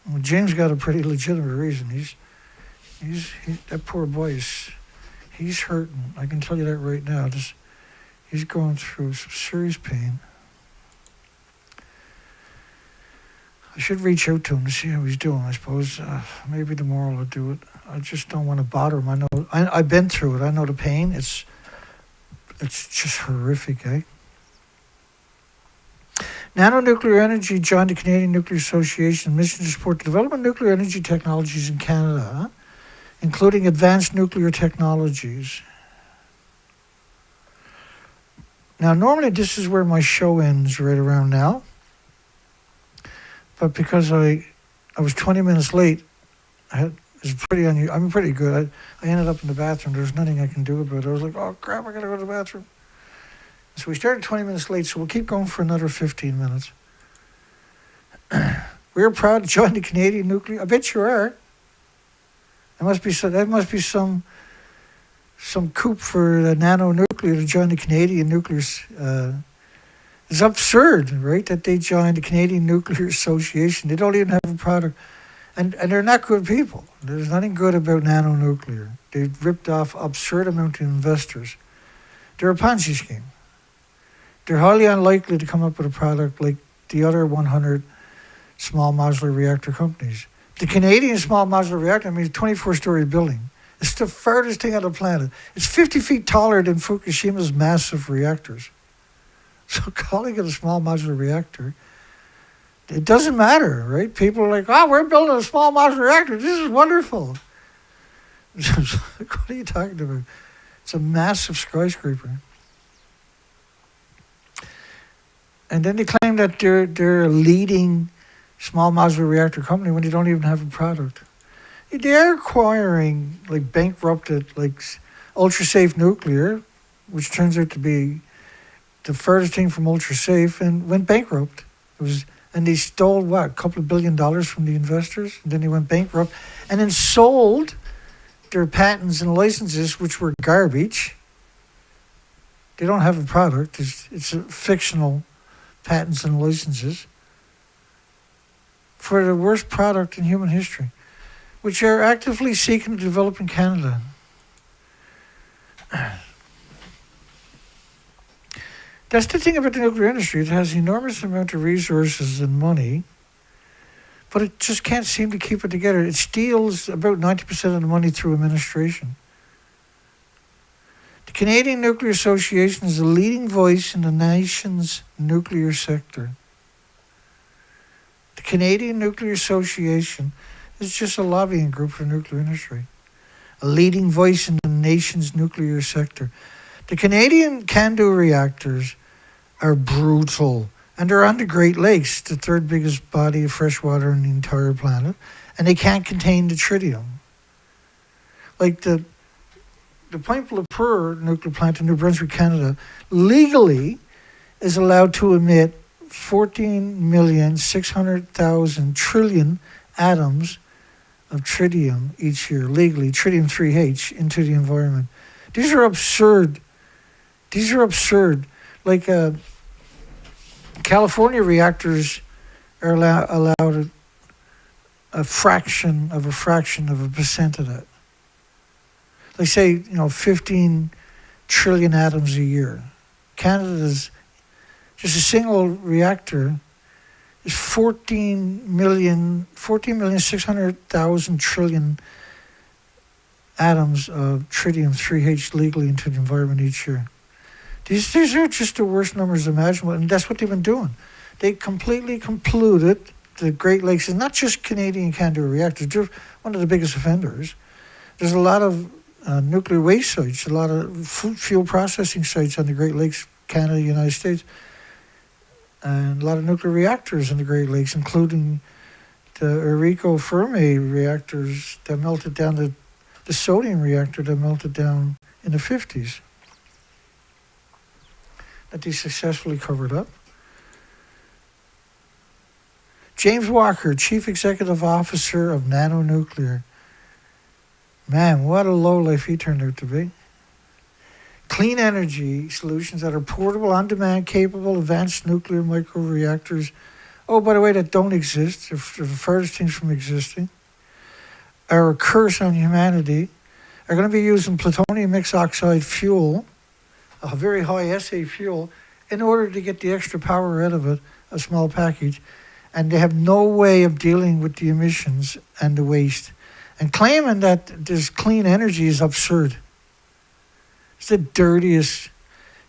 Well, James got a pretty legitimate reason. He's that poor boy he's hurting. I can tell you that right now. He's going through some serious pain. I should reach out to him to see how he's doing, I suppose. Maybe tomorrow I'll do it. I just don't want to bother him. I know I've been through it. I know the pain. It's just horrific, eh? NANO Nuclear Energy joined the Canadian Nuclear Association mission to support the development of nuclear energy technologies in Canada, including advanced nuclear technologies. Now, normally this is where my show ends right around now. But because I was 20 minutes late, I'm pretty good. I ended up in the bathroom. There's nothing I can do about it. I was like, oh, crap, I got to go to the bathroom. So we started 20 minutes late, so we'll keep going for another 15 minutes. We're proud to join the Canadian Nuclear... I bet you are. That must be some coup for the NANO Nuclear to join the Canadian Nuclear... It's absurd, right, that they joined the Canadian Nuclear Association. They don't even have a product. And they're not good people. There's nothing good about NANO Nuclear. They've ripped off absurd amount of investors. They're a Ponzi scheme. They're highly unlikely to come up with a product like the other 100 small modular reactor companies. The Canadian small modular reactor, I mean, 24-story building. It's the farthest thing on the planet. It's 50 feet taller than Fukushima's massive reactors. So calling it a small modular reactor, it doesn't matter, right? People are like, oh, we're building a small modular reactor. This is wonderful. What are you talking about? It's a massive skyscraper. And then they claim that they're a leading small modular reactor company when they don't even have a product. They're acquiring like bankrupted like ultra safe nuclear, which turns out to be the furthest thing from ultra safe, and went bankrupt. And they stole what, a couple of $1 billion from the investors, and then they went bankrupt, and then sold their patents and licenses, which were garbage. They don't have a product. It's a fictional patents and licenses for the worst product in human history, which are actively seeking to develop in Canada. That's the thing about the nuclear industry. It has an enormous amount of resources and money, but it just can't seem to keep it together. It steals about 90% of the money through administration. The Canadian Nuclear Association is the leading voice in the nation's nuclear sector. The Canadian Nuclear Association is just a lobbying group for the nuclear industry, a leading voice in the nation's nuclear sector. The Canadian CANDU reactors are brutal, and they're on the Great Lakes, the third biggest body of fresh water on the entire planet, and they can't contain the tritium. Like the Point-Lepreau nuclear plant in New Brunswick, Canada, legally is allowed to emit 14,600,000 trillion atoms of tritium each year, legally, tritium-3H, into the environment. These are absurd. Like California reactors are allowed a fraction of a percent of that. They say, 15 trillion atoms a year. Canada's, just a single reactor is 14,600,000 trillion atoms of tritium-3H legally into the environment each year. These are just the worst numbers imaginable, and that's what they've been doing. They completely polluted the Great Lakes. It's not just Canadian CANDU reactors. They're one of the biggest offenders. There's a lot of nuclear waste sites, a lot of fuel processing sites on the Great Lakes, Canada, United States, and a lot of nuclear reactors in the Great Lakes, including the Enrico Fermi reactors that melted down, the sodium reactor that melted down in the 50s. That they successfully covered up. James Walker, Chief Executive Officer of NANO Nuclear. Man, what a lowlife he turned out to be. Clean energy solutions that are portable, on-demand, capable, advanced nuclear microreactors. Oh, by the way, that don't exist. They're the furthest things from existing. Are a curse on humanity. Are going to be using plutonium mixed oxide fuel, a very high SA fuel, in order to get the extra power out of it, a small package. And they have no way of dealing with the emissions and the waste. And claiming that this clean energy is absurd. It's the dirtiest,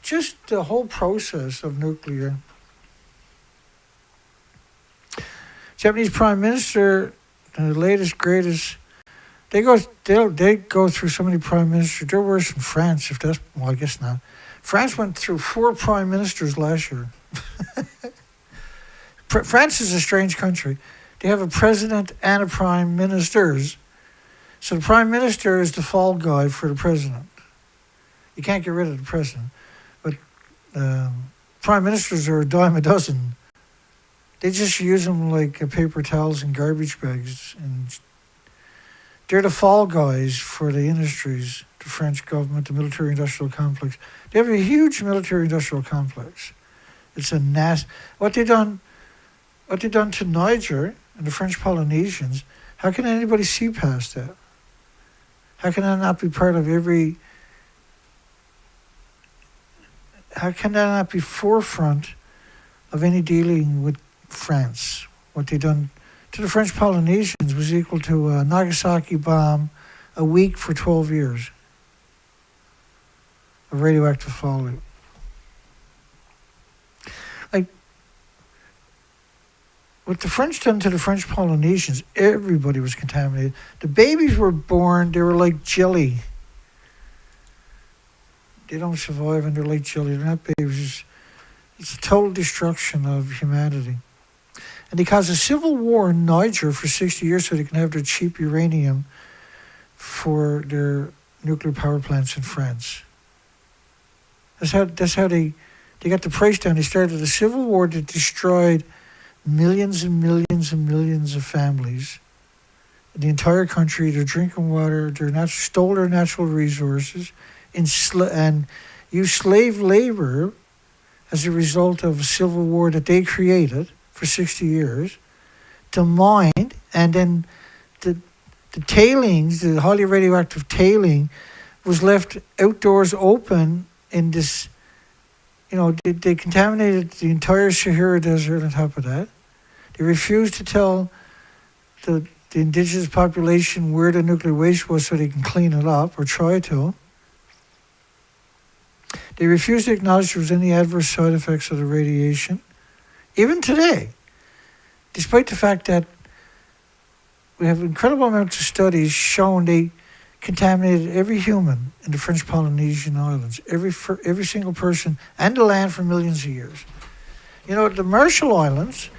just the whole process of nuclear. Japanese Prime Minister, the latest, greatest, they go through so many prime ministers. They're worse than France, if that's, well, I guess not. France went through 4 prime ministers last year. France is a strange country. They have a president and a prime ministers. So the prime minister is the fall guy for the president. You can't get rid of the president. But prime ministers are a dime a dozen. They just use them like paper towels and garbage bags. And they're the fall guys for the industries, the French government, the military-industrial complex. They have a huge military-industrial complex. It's a what they done to Niger and the French Polynesians. How can anybody see past that? How can that not be part of every? How can that not be forefront of any dealing with France. What they done to the French Polynesians was equal to a Nagasaki bomb a week for 12 years of radioactive fallout. Like, what the French done to the French Polynesians, everybody was contaminated. The babies were born, they were like jelly. They don't survive and they're like jelly. They're not babies. It's a total destruction of humanity. And they caused a civil war in Niger for 60 years so they can have their cheap uranium for their nuclear power plants in France. That's how they got the price down. They started a civil war that destroyed millions and millions and millions of families in the entire country, their drinking water, stole their natural resources, and used slave labor as a result of a civil war that they created for 60 years to mine, and then the tailings, the highly radioactive tailing, was left outdoors open in this, they contaminated the entire Sahara Desert on top of that. They refused to tell the indigenous population where the nuclear waste was so they can clean it up or try to. They refused to acknowledge there was any adverse side effects of the radiation. Even today, despite the fact that we have incredible amounts of studies showing they contaminated every human in the French Polynesian Islands, every single person, and the land for millions of years. The Marshall Islands,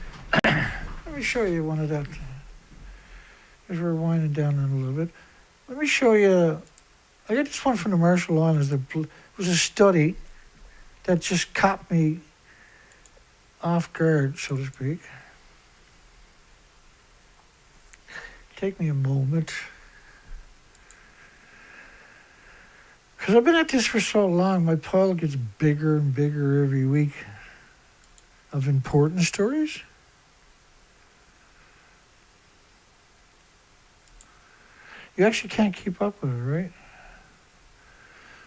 let me show you one of that, as we're winding down in a little bit. Let me show you, I got this one from the Marshall Islands. It was a study that just caught me off guard, so to speak. Take me a moment. Because I've been at this for so long, my pile gets bigger and bigger every week of important stories. You actually can't keep up with it, right?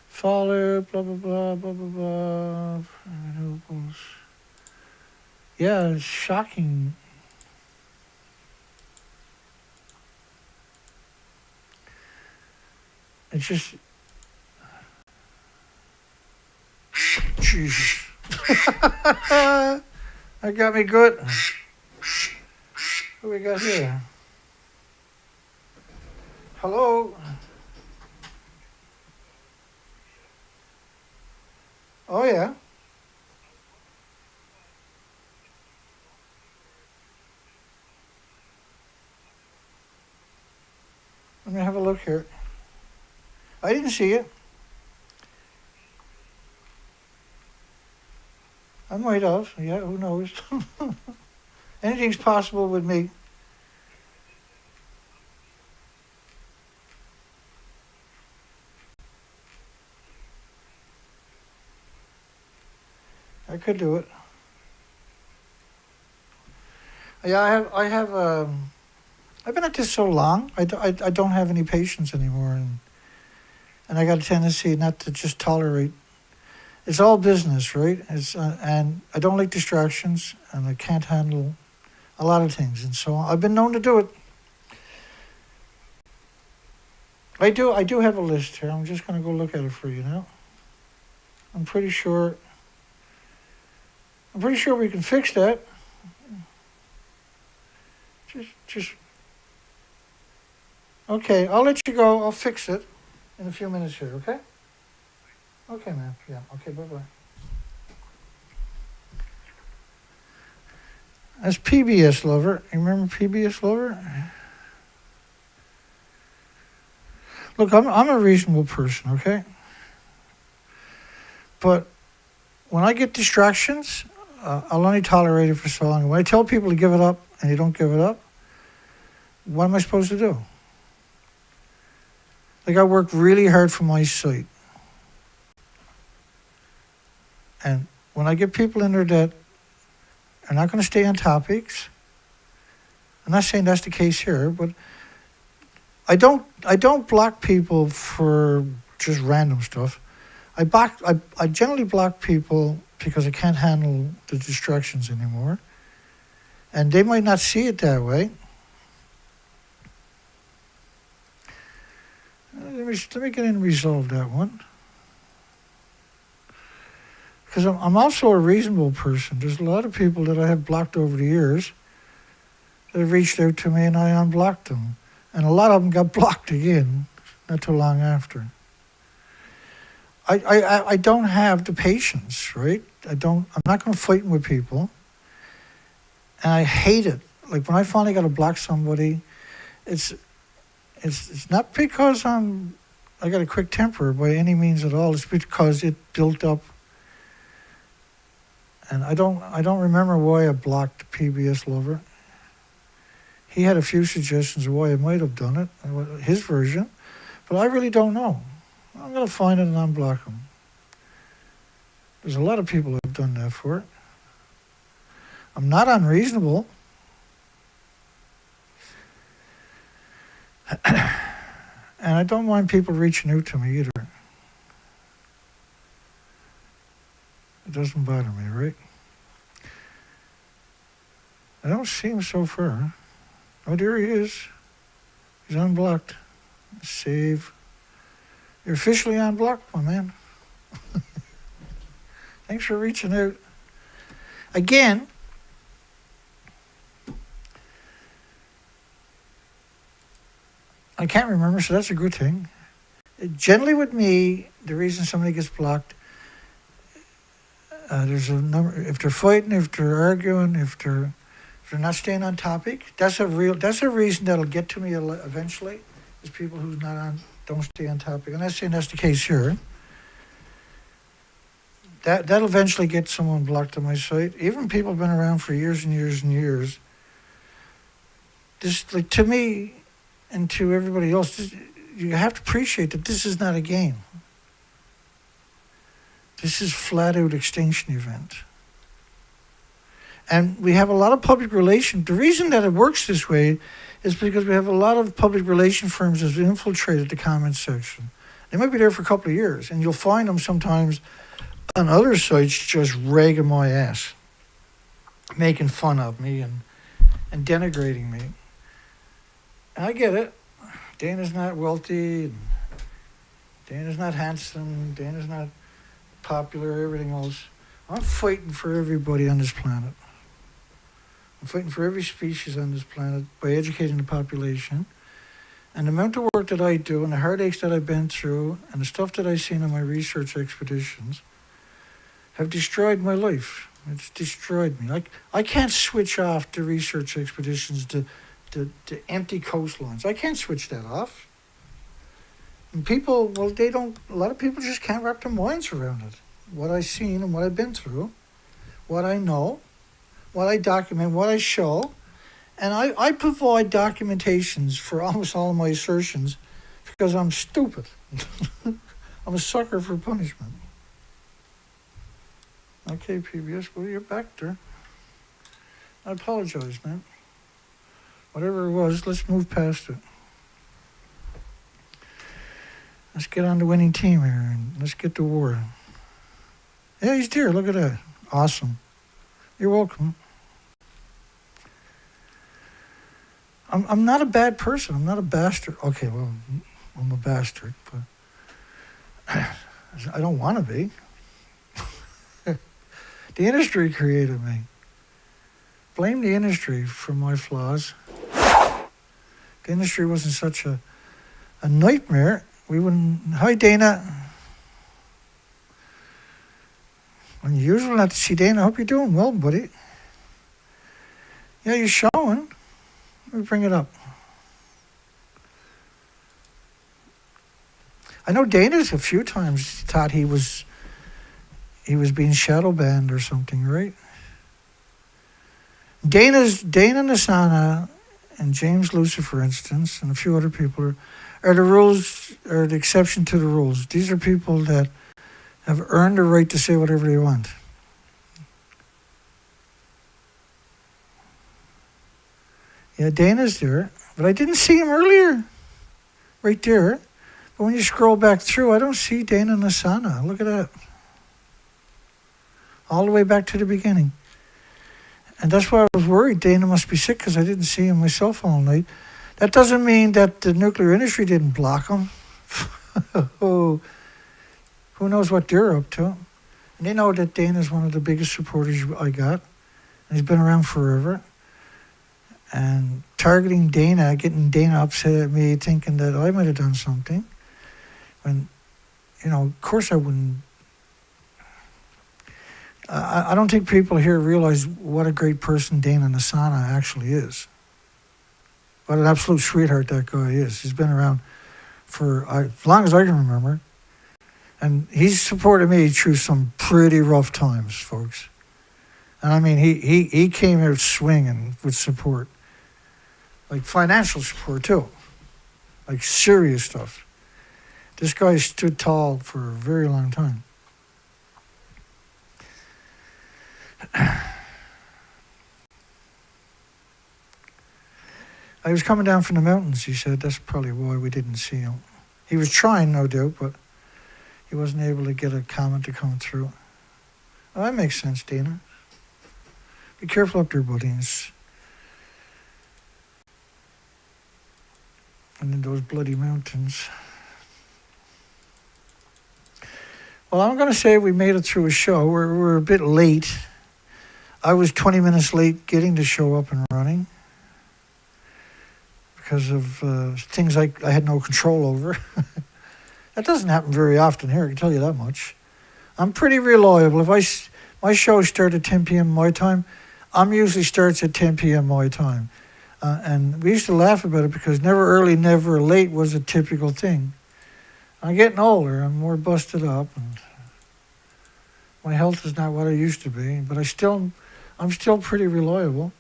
Fallout, blah, blah, blah, blah, blah, blah. Renewables. Yeah, it's shocking. It's just... Jesus. That got me good. What we got here? Hello? Oh, yeah. Let me have a look here. I didn't see it. I might have. Yeah, who knows? Anything's possible with me. I could do it. Yeah, I've been at this so long. I don't have any patience anymore, and I got a tendency not to just tolerate. It's all business, right? And I don't like distractions, and I can't handle a lot of things, and so I've been known to do it. I do have a list here. I'm just going to go look at it for you now. I'm pretty sure we can fix that. Just. Okay, I'll let you go. I'll fix it in a few minutes here, okay? Okay, man. Yeah, okay, bye-bye. That's PBS Lover. You remember PBS Lover? Look, I'm a reasonable person, okay? But when I get distractions, I'll only tolerate it for so long. When I tell people to give it up and they don't give it up, what am I supposed to do? Like, I work really hard for my site. And when I get people in there that are not going to stay on topics, I'm not saying that's the case here, but I don't block people for just random stuff. I generally block people because I can't handle the distractions anymore. And they might not see it that way. Let me get in and resolve that one. Because I'm also a reasonable person. There's a lot of people that I have blocked over the years that have reached out to me and I unblocked them. And a lot of them got blocked again not too long after. I don't have the patience, right? I'm not going to fight with people. And I hate it. Like when I finally got to block somebody, it's not because I got a quick temper by any means at all. It's because it built up. And I don't remember why I blocked PBS Lover. He had a few suggestions of why I might have done it, his version, but I really don't know. I'm going to find it and unblock him. There's a lot of people who have done that for it. I'm not unreasonable. And I don't mind people reaching out to me either. It doesn't bother me, right? I don't see him so far. Oh, there he is. He's unblocked. Save. You're officially unblocked, my man. Thanks for reaching out. Again, I can't remember, so that's a good thing. Generally with me, the reason somebody gets blocked, there's a number. If they're fighting, if they're arguing, if they're not staying on topic, that's a reason that'll get to me eventually. Is people who don't stay on topic. I'm not saying that's the case here. That'll eventually get someone blocked on my site. Even people have been around for years and years and years. This, like, to me and to everybody else, you have to appreciate that this is not a game. This is flat out extinction event. And we have a lot of public relation. The reason that it works this way is because we have a lot of public relation firms that have infiltrated the comments section. They might be there for a couple of years, and you'll find them sometimes on other sites just ragging my ass, making fun of me and denigrating me. And I get it. Dana's not wealthy, and Dana's not handsome, Dana's not popular, everything else. I'm fighting for everybody on this planet. I'm fighting for every species on this planet by educating the population. And the amount of work that I do and the heartaches that I've been through and the stuff that I've seen on my research expeditions have destroyed my life. It's destroyed me. I can't switch off the research expeditions to empty coastlines. I can't switch that off. And people, well, a lot of people just can't wrap their minds around it. What I've seen and what I've been through, what I know, what I document, what I show. And I provide documentations for almost all of my assertions because I'm stupid. I'm a sucker for punishment. Okay, PBS, well, you're back there. I apologize, man. Whatever it was, let's move past it. Let's get on the winning team here and let's get to war. Yeah, he's there. Look at that. Awesome. You're welcome. I'm not a bad person. I'm not a bastard. Okay, well, I'm a bastard, but I don't want to be. The industry created me. Blame the industry for my flaws. The industry wasn't such a nightmare. We wouldn't. Hi, Dana. Unusual not to see Dana. I hope you're doing well, buddy. Yeah, you're showing. Let me bring it up. I know Dana's a few times thought he was being shadow banned or something, right? Dana Nasana and James Lucy, for instance, and a few other people are the rules, are the exception to the rules. These are people that have earned the right to say whatever they want. Yeah, Dana's there, but I didn't see him earlier, right there. But when you scroll back through, I don't see Dana Nasana. Look at that. All the way back to the beginning. And that's why I was worried Dana must be sick, because I didn't see him myself all night. That doesn't mean that the nuclear industry didn't block him. Oh, who knows what they're up to? And they know that Dana's one of the biggest supporters I got. And he's been around forever. And targeting Dana, getting Dana upset at me, thinking that I might have done something. When, of course I wouldn't. I don't think people here realize what a great person Dana Nasana actually is. What an absolute sweetheart that guy is. He's been around for as long as I can remember. And he's supported me through some pretty rough times, folks. And I mean, he came out swinging with support. Like financial support, too. Like serious stuff. This guy stood tall for a very long time. I was coming down from the mountains, he said. That's probably why we didn't see him. He was trying, no doubt, but he wasn't able to get a comment to come through. Oh, that makes sense, Dana. Be careful up there, buddies. And in those bloody mountains. Well, I'm going to say we made it through a show. We're a bit late. I was 20 minutes late getting the show up and running because of things I had no control over. That doesn't happen very often here, I can tell you that much. I'm pretty reliable. If my show starts at 10 p.m. my time, usually starts at 10 p.m. my time. And we used to laugh about it because never early, never late was a typical thing. I'm getting older. I'm more busted up, and my health is not what it used to be. But I'm still pretty reliable.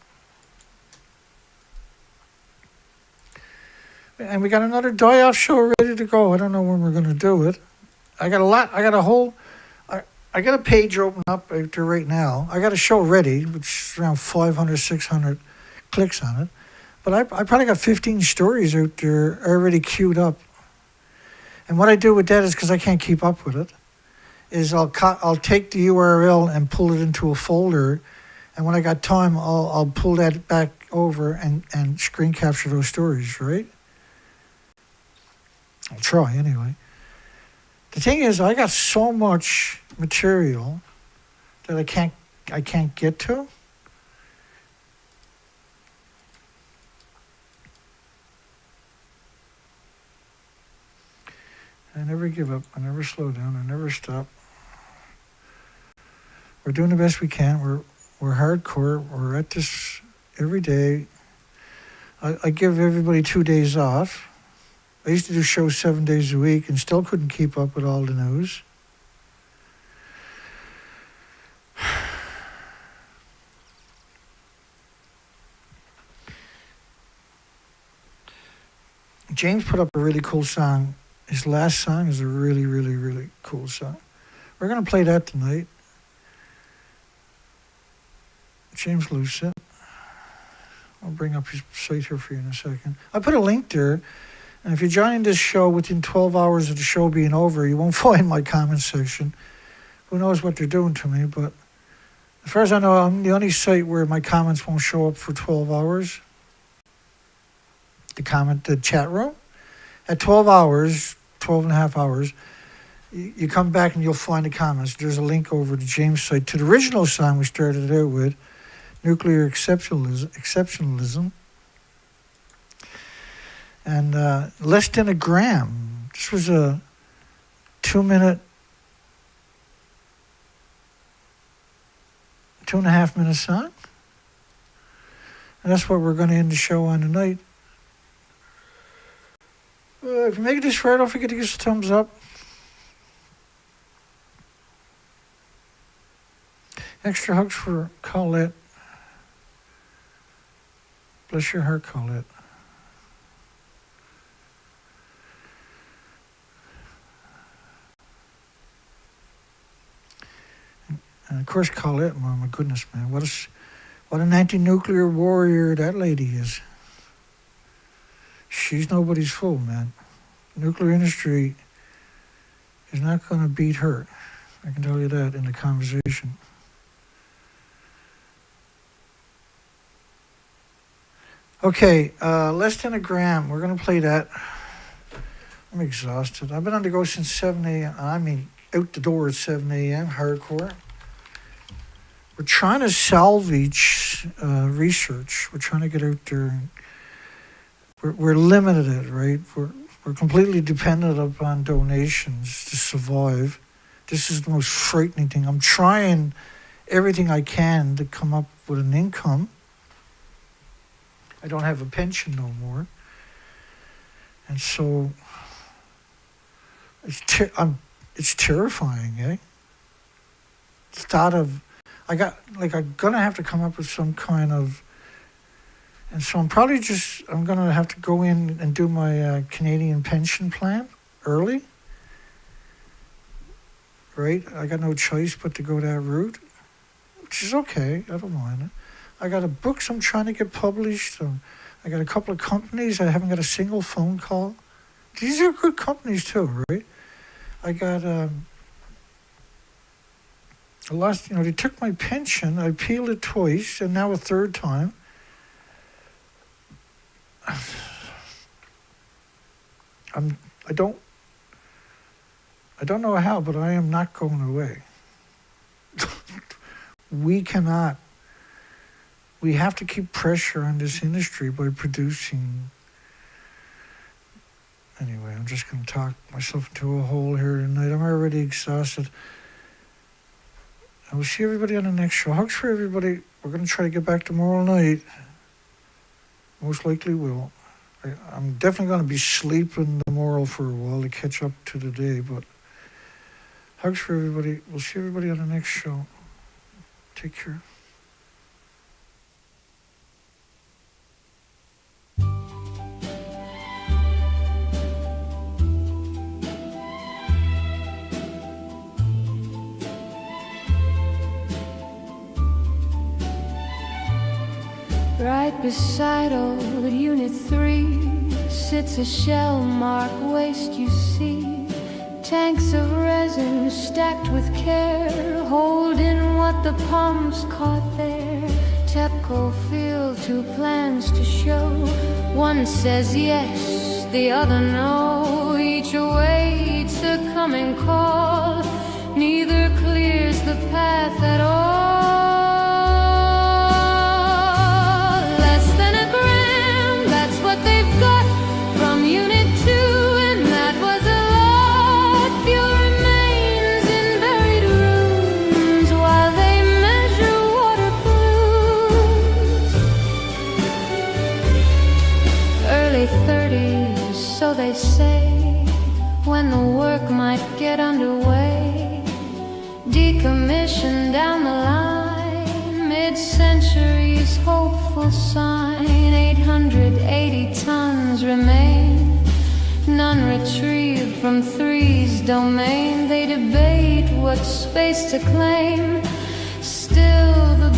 And we got another die-off show ready to go. I don't know when we're going to do it. I got a page open up out there right now. I got a show ready, which is around 500, 600 clicks on it. But I probably got 15 stories out there already queued up. And what I do with that is, because I can't keep up with it, is I'll take the URL and pull it into a folder. And when I got time, I'll pull that back over and screen capture those stories, right? I'll try anyway. The thing is, I got so much material that I can't get to. I never give up. I never slow down. I never stop. We're doing the best we can. We're hardcore. We're at this every day. I give everybody 2 days off. I used to do shows 7 days a week and still couldn't keep up with all the news. James put up a really cool song. His last song is a really, really, really cool song. We're going to play that tonight. James Lucet. I'll bring up his site here for you in a second. I put a link there. And if you're joining this show within 12 hours of the show being over, you won't find my comment section. Who knows what they're doing to me, but as far as I know, I'm the only site where my comments won't show up for 12 hours. The chat room. At 12 hours, 12 and a half hours, you come back and you'll find the comments. There's a link over to James' site to the original song we started out with, Nuclear Exceptionalism. And less than a gram. This was a 2-minute, 2.5 minute song. And that's what we're going to end the show on tonight. If you make it this far, don't forget to give us a thumbs up. Extra hugs for Colette. Bless your heart, Colette. And of course, Colette, oh my goodness, man. What an anti-nuclear warrior that lady is. She's nobody's fool, man. The nuclear industry is not going to beat her. I can tell you that in the conversation. Okay, less than a gram. We're going to play that. I'm exhausted. I've been on the go since 7 a.m. I mean, out the door at 7 a.m. Hardcore. We're trying to salvage research. We're trying to get out there. We're limited, right? We're completely dependent upon donations to survive. This is the most frightening thing. I'm trying everything I can to come up with an income. I don't have a pension no more. And so it's terrifying, eh? The thought of, I'm going to have to come up with some kind of, and so I'm going to have to go in and do my Canadian pension plan early. Right? I got no choice but to go that route, which is okay. I don't mind it. I got books I'm trying to get published. I got a couple of companies. I haven't got a single phone call. These are good companies too, right? I got they took my pension. I appealed it twice, and now a third time. I don't know how, but I am not going away. We have to keep pressure on this industry by producing. Anyway, I'm just going to talk myself into a hole here tonight. I'm already exhausted. I will see everybody on the next show. Hugs for everybody. We're going to try to get back tomorrow night. Most likely will. I'm definitely going to be sleeping tomorrow for a while to catch up to the day, but hugs for everybody. We'll see everybody on the next show. Take care. Right beside old Unit 3 sits a shell-marked waste you see. Tanks of resin stacked with care, holding what the pumps caught there. TEPCO field 2 plans to show. One says yes, the other no. Each awaits a coming call. Neither clears the path at all. They say when the work might get underway, decommission down the line, mid-century's hopeful sign. 880 tons remain, none retrieved from 3's domain. They debate what space to claim, still the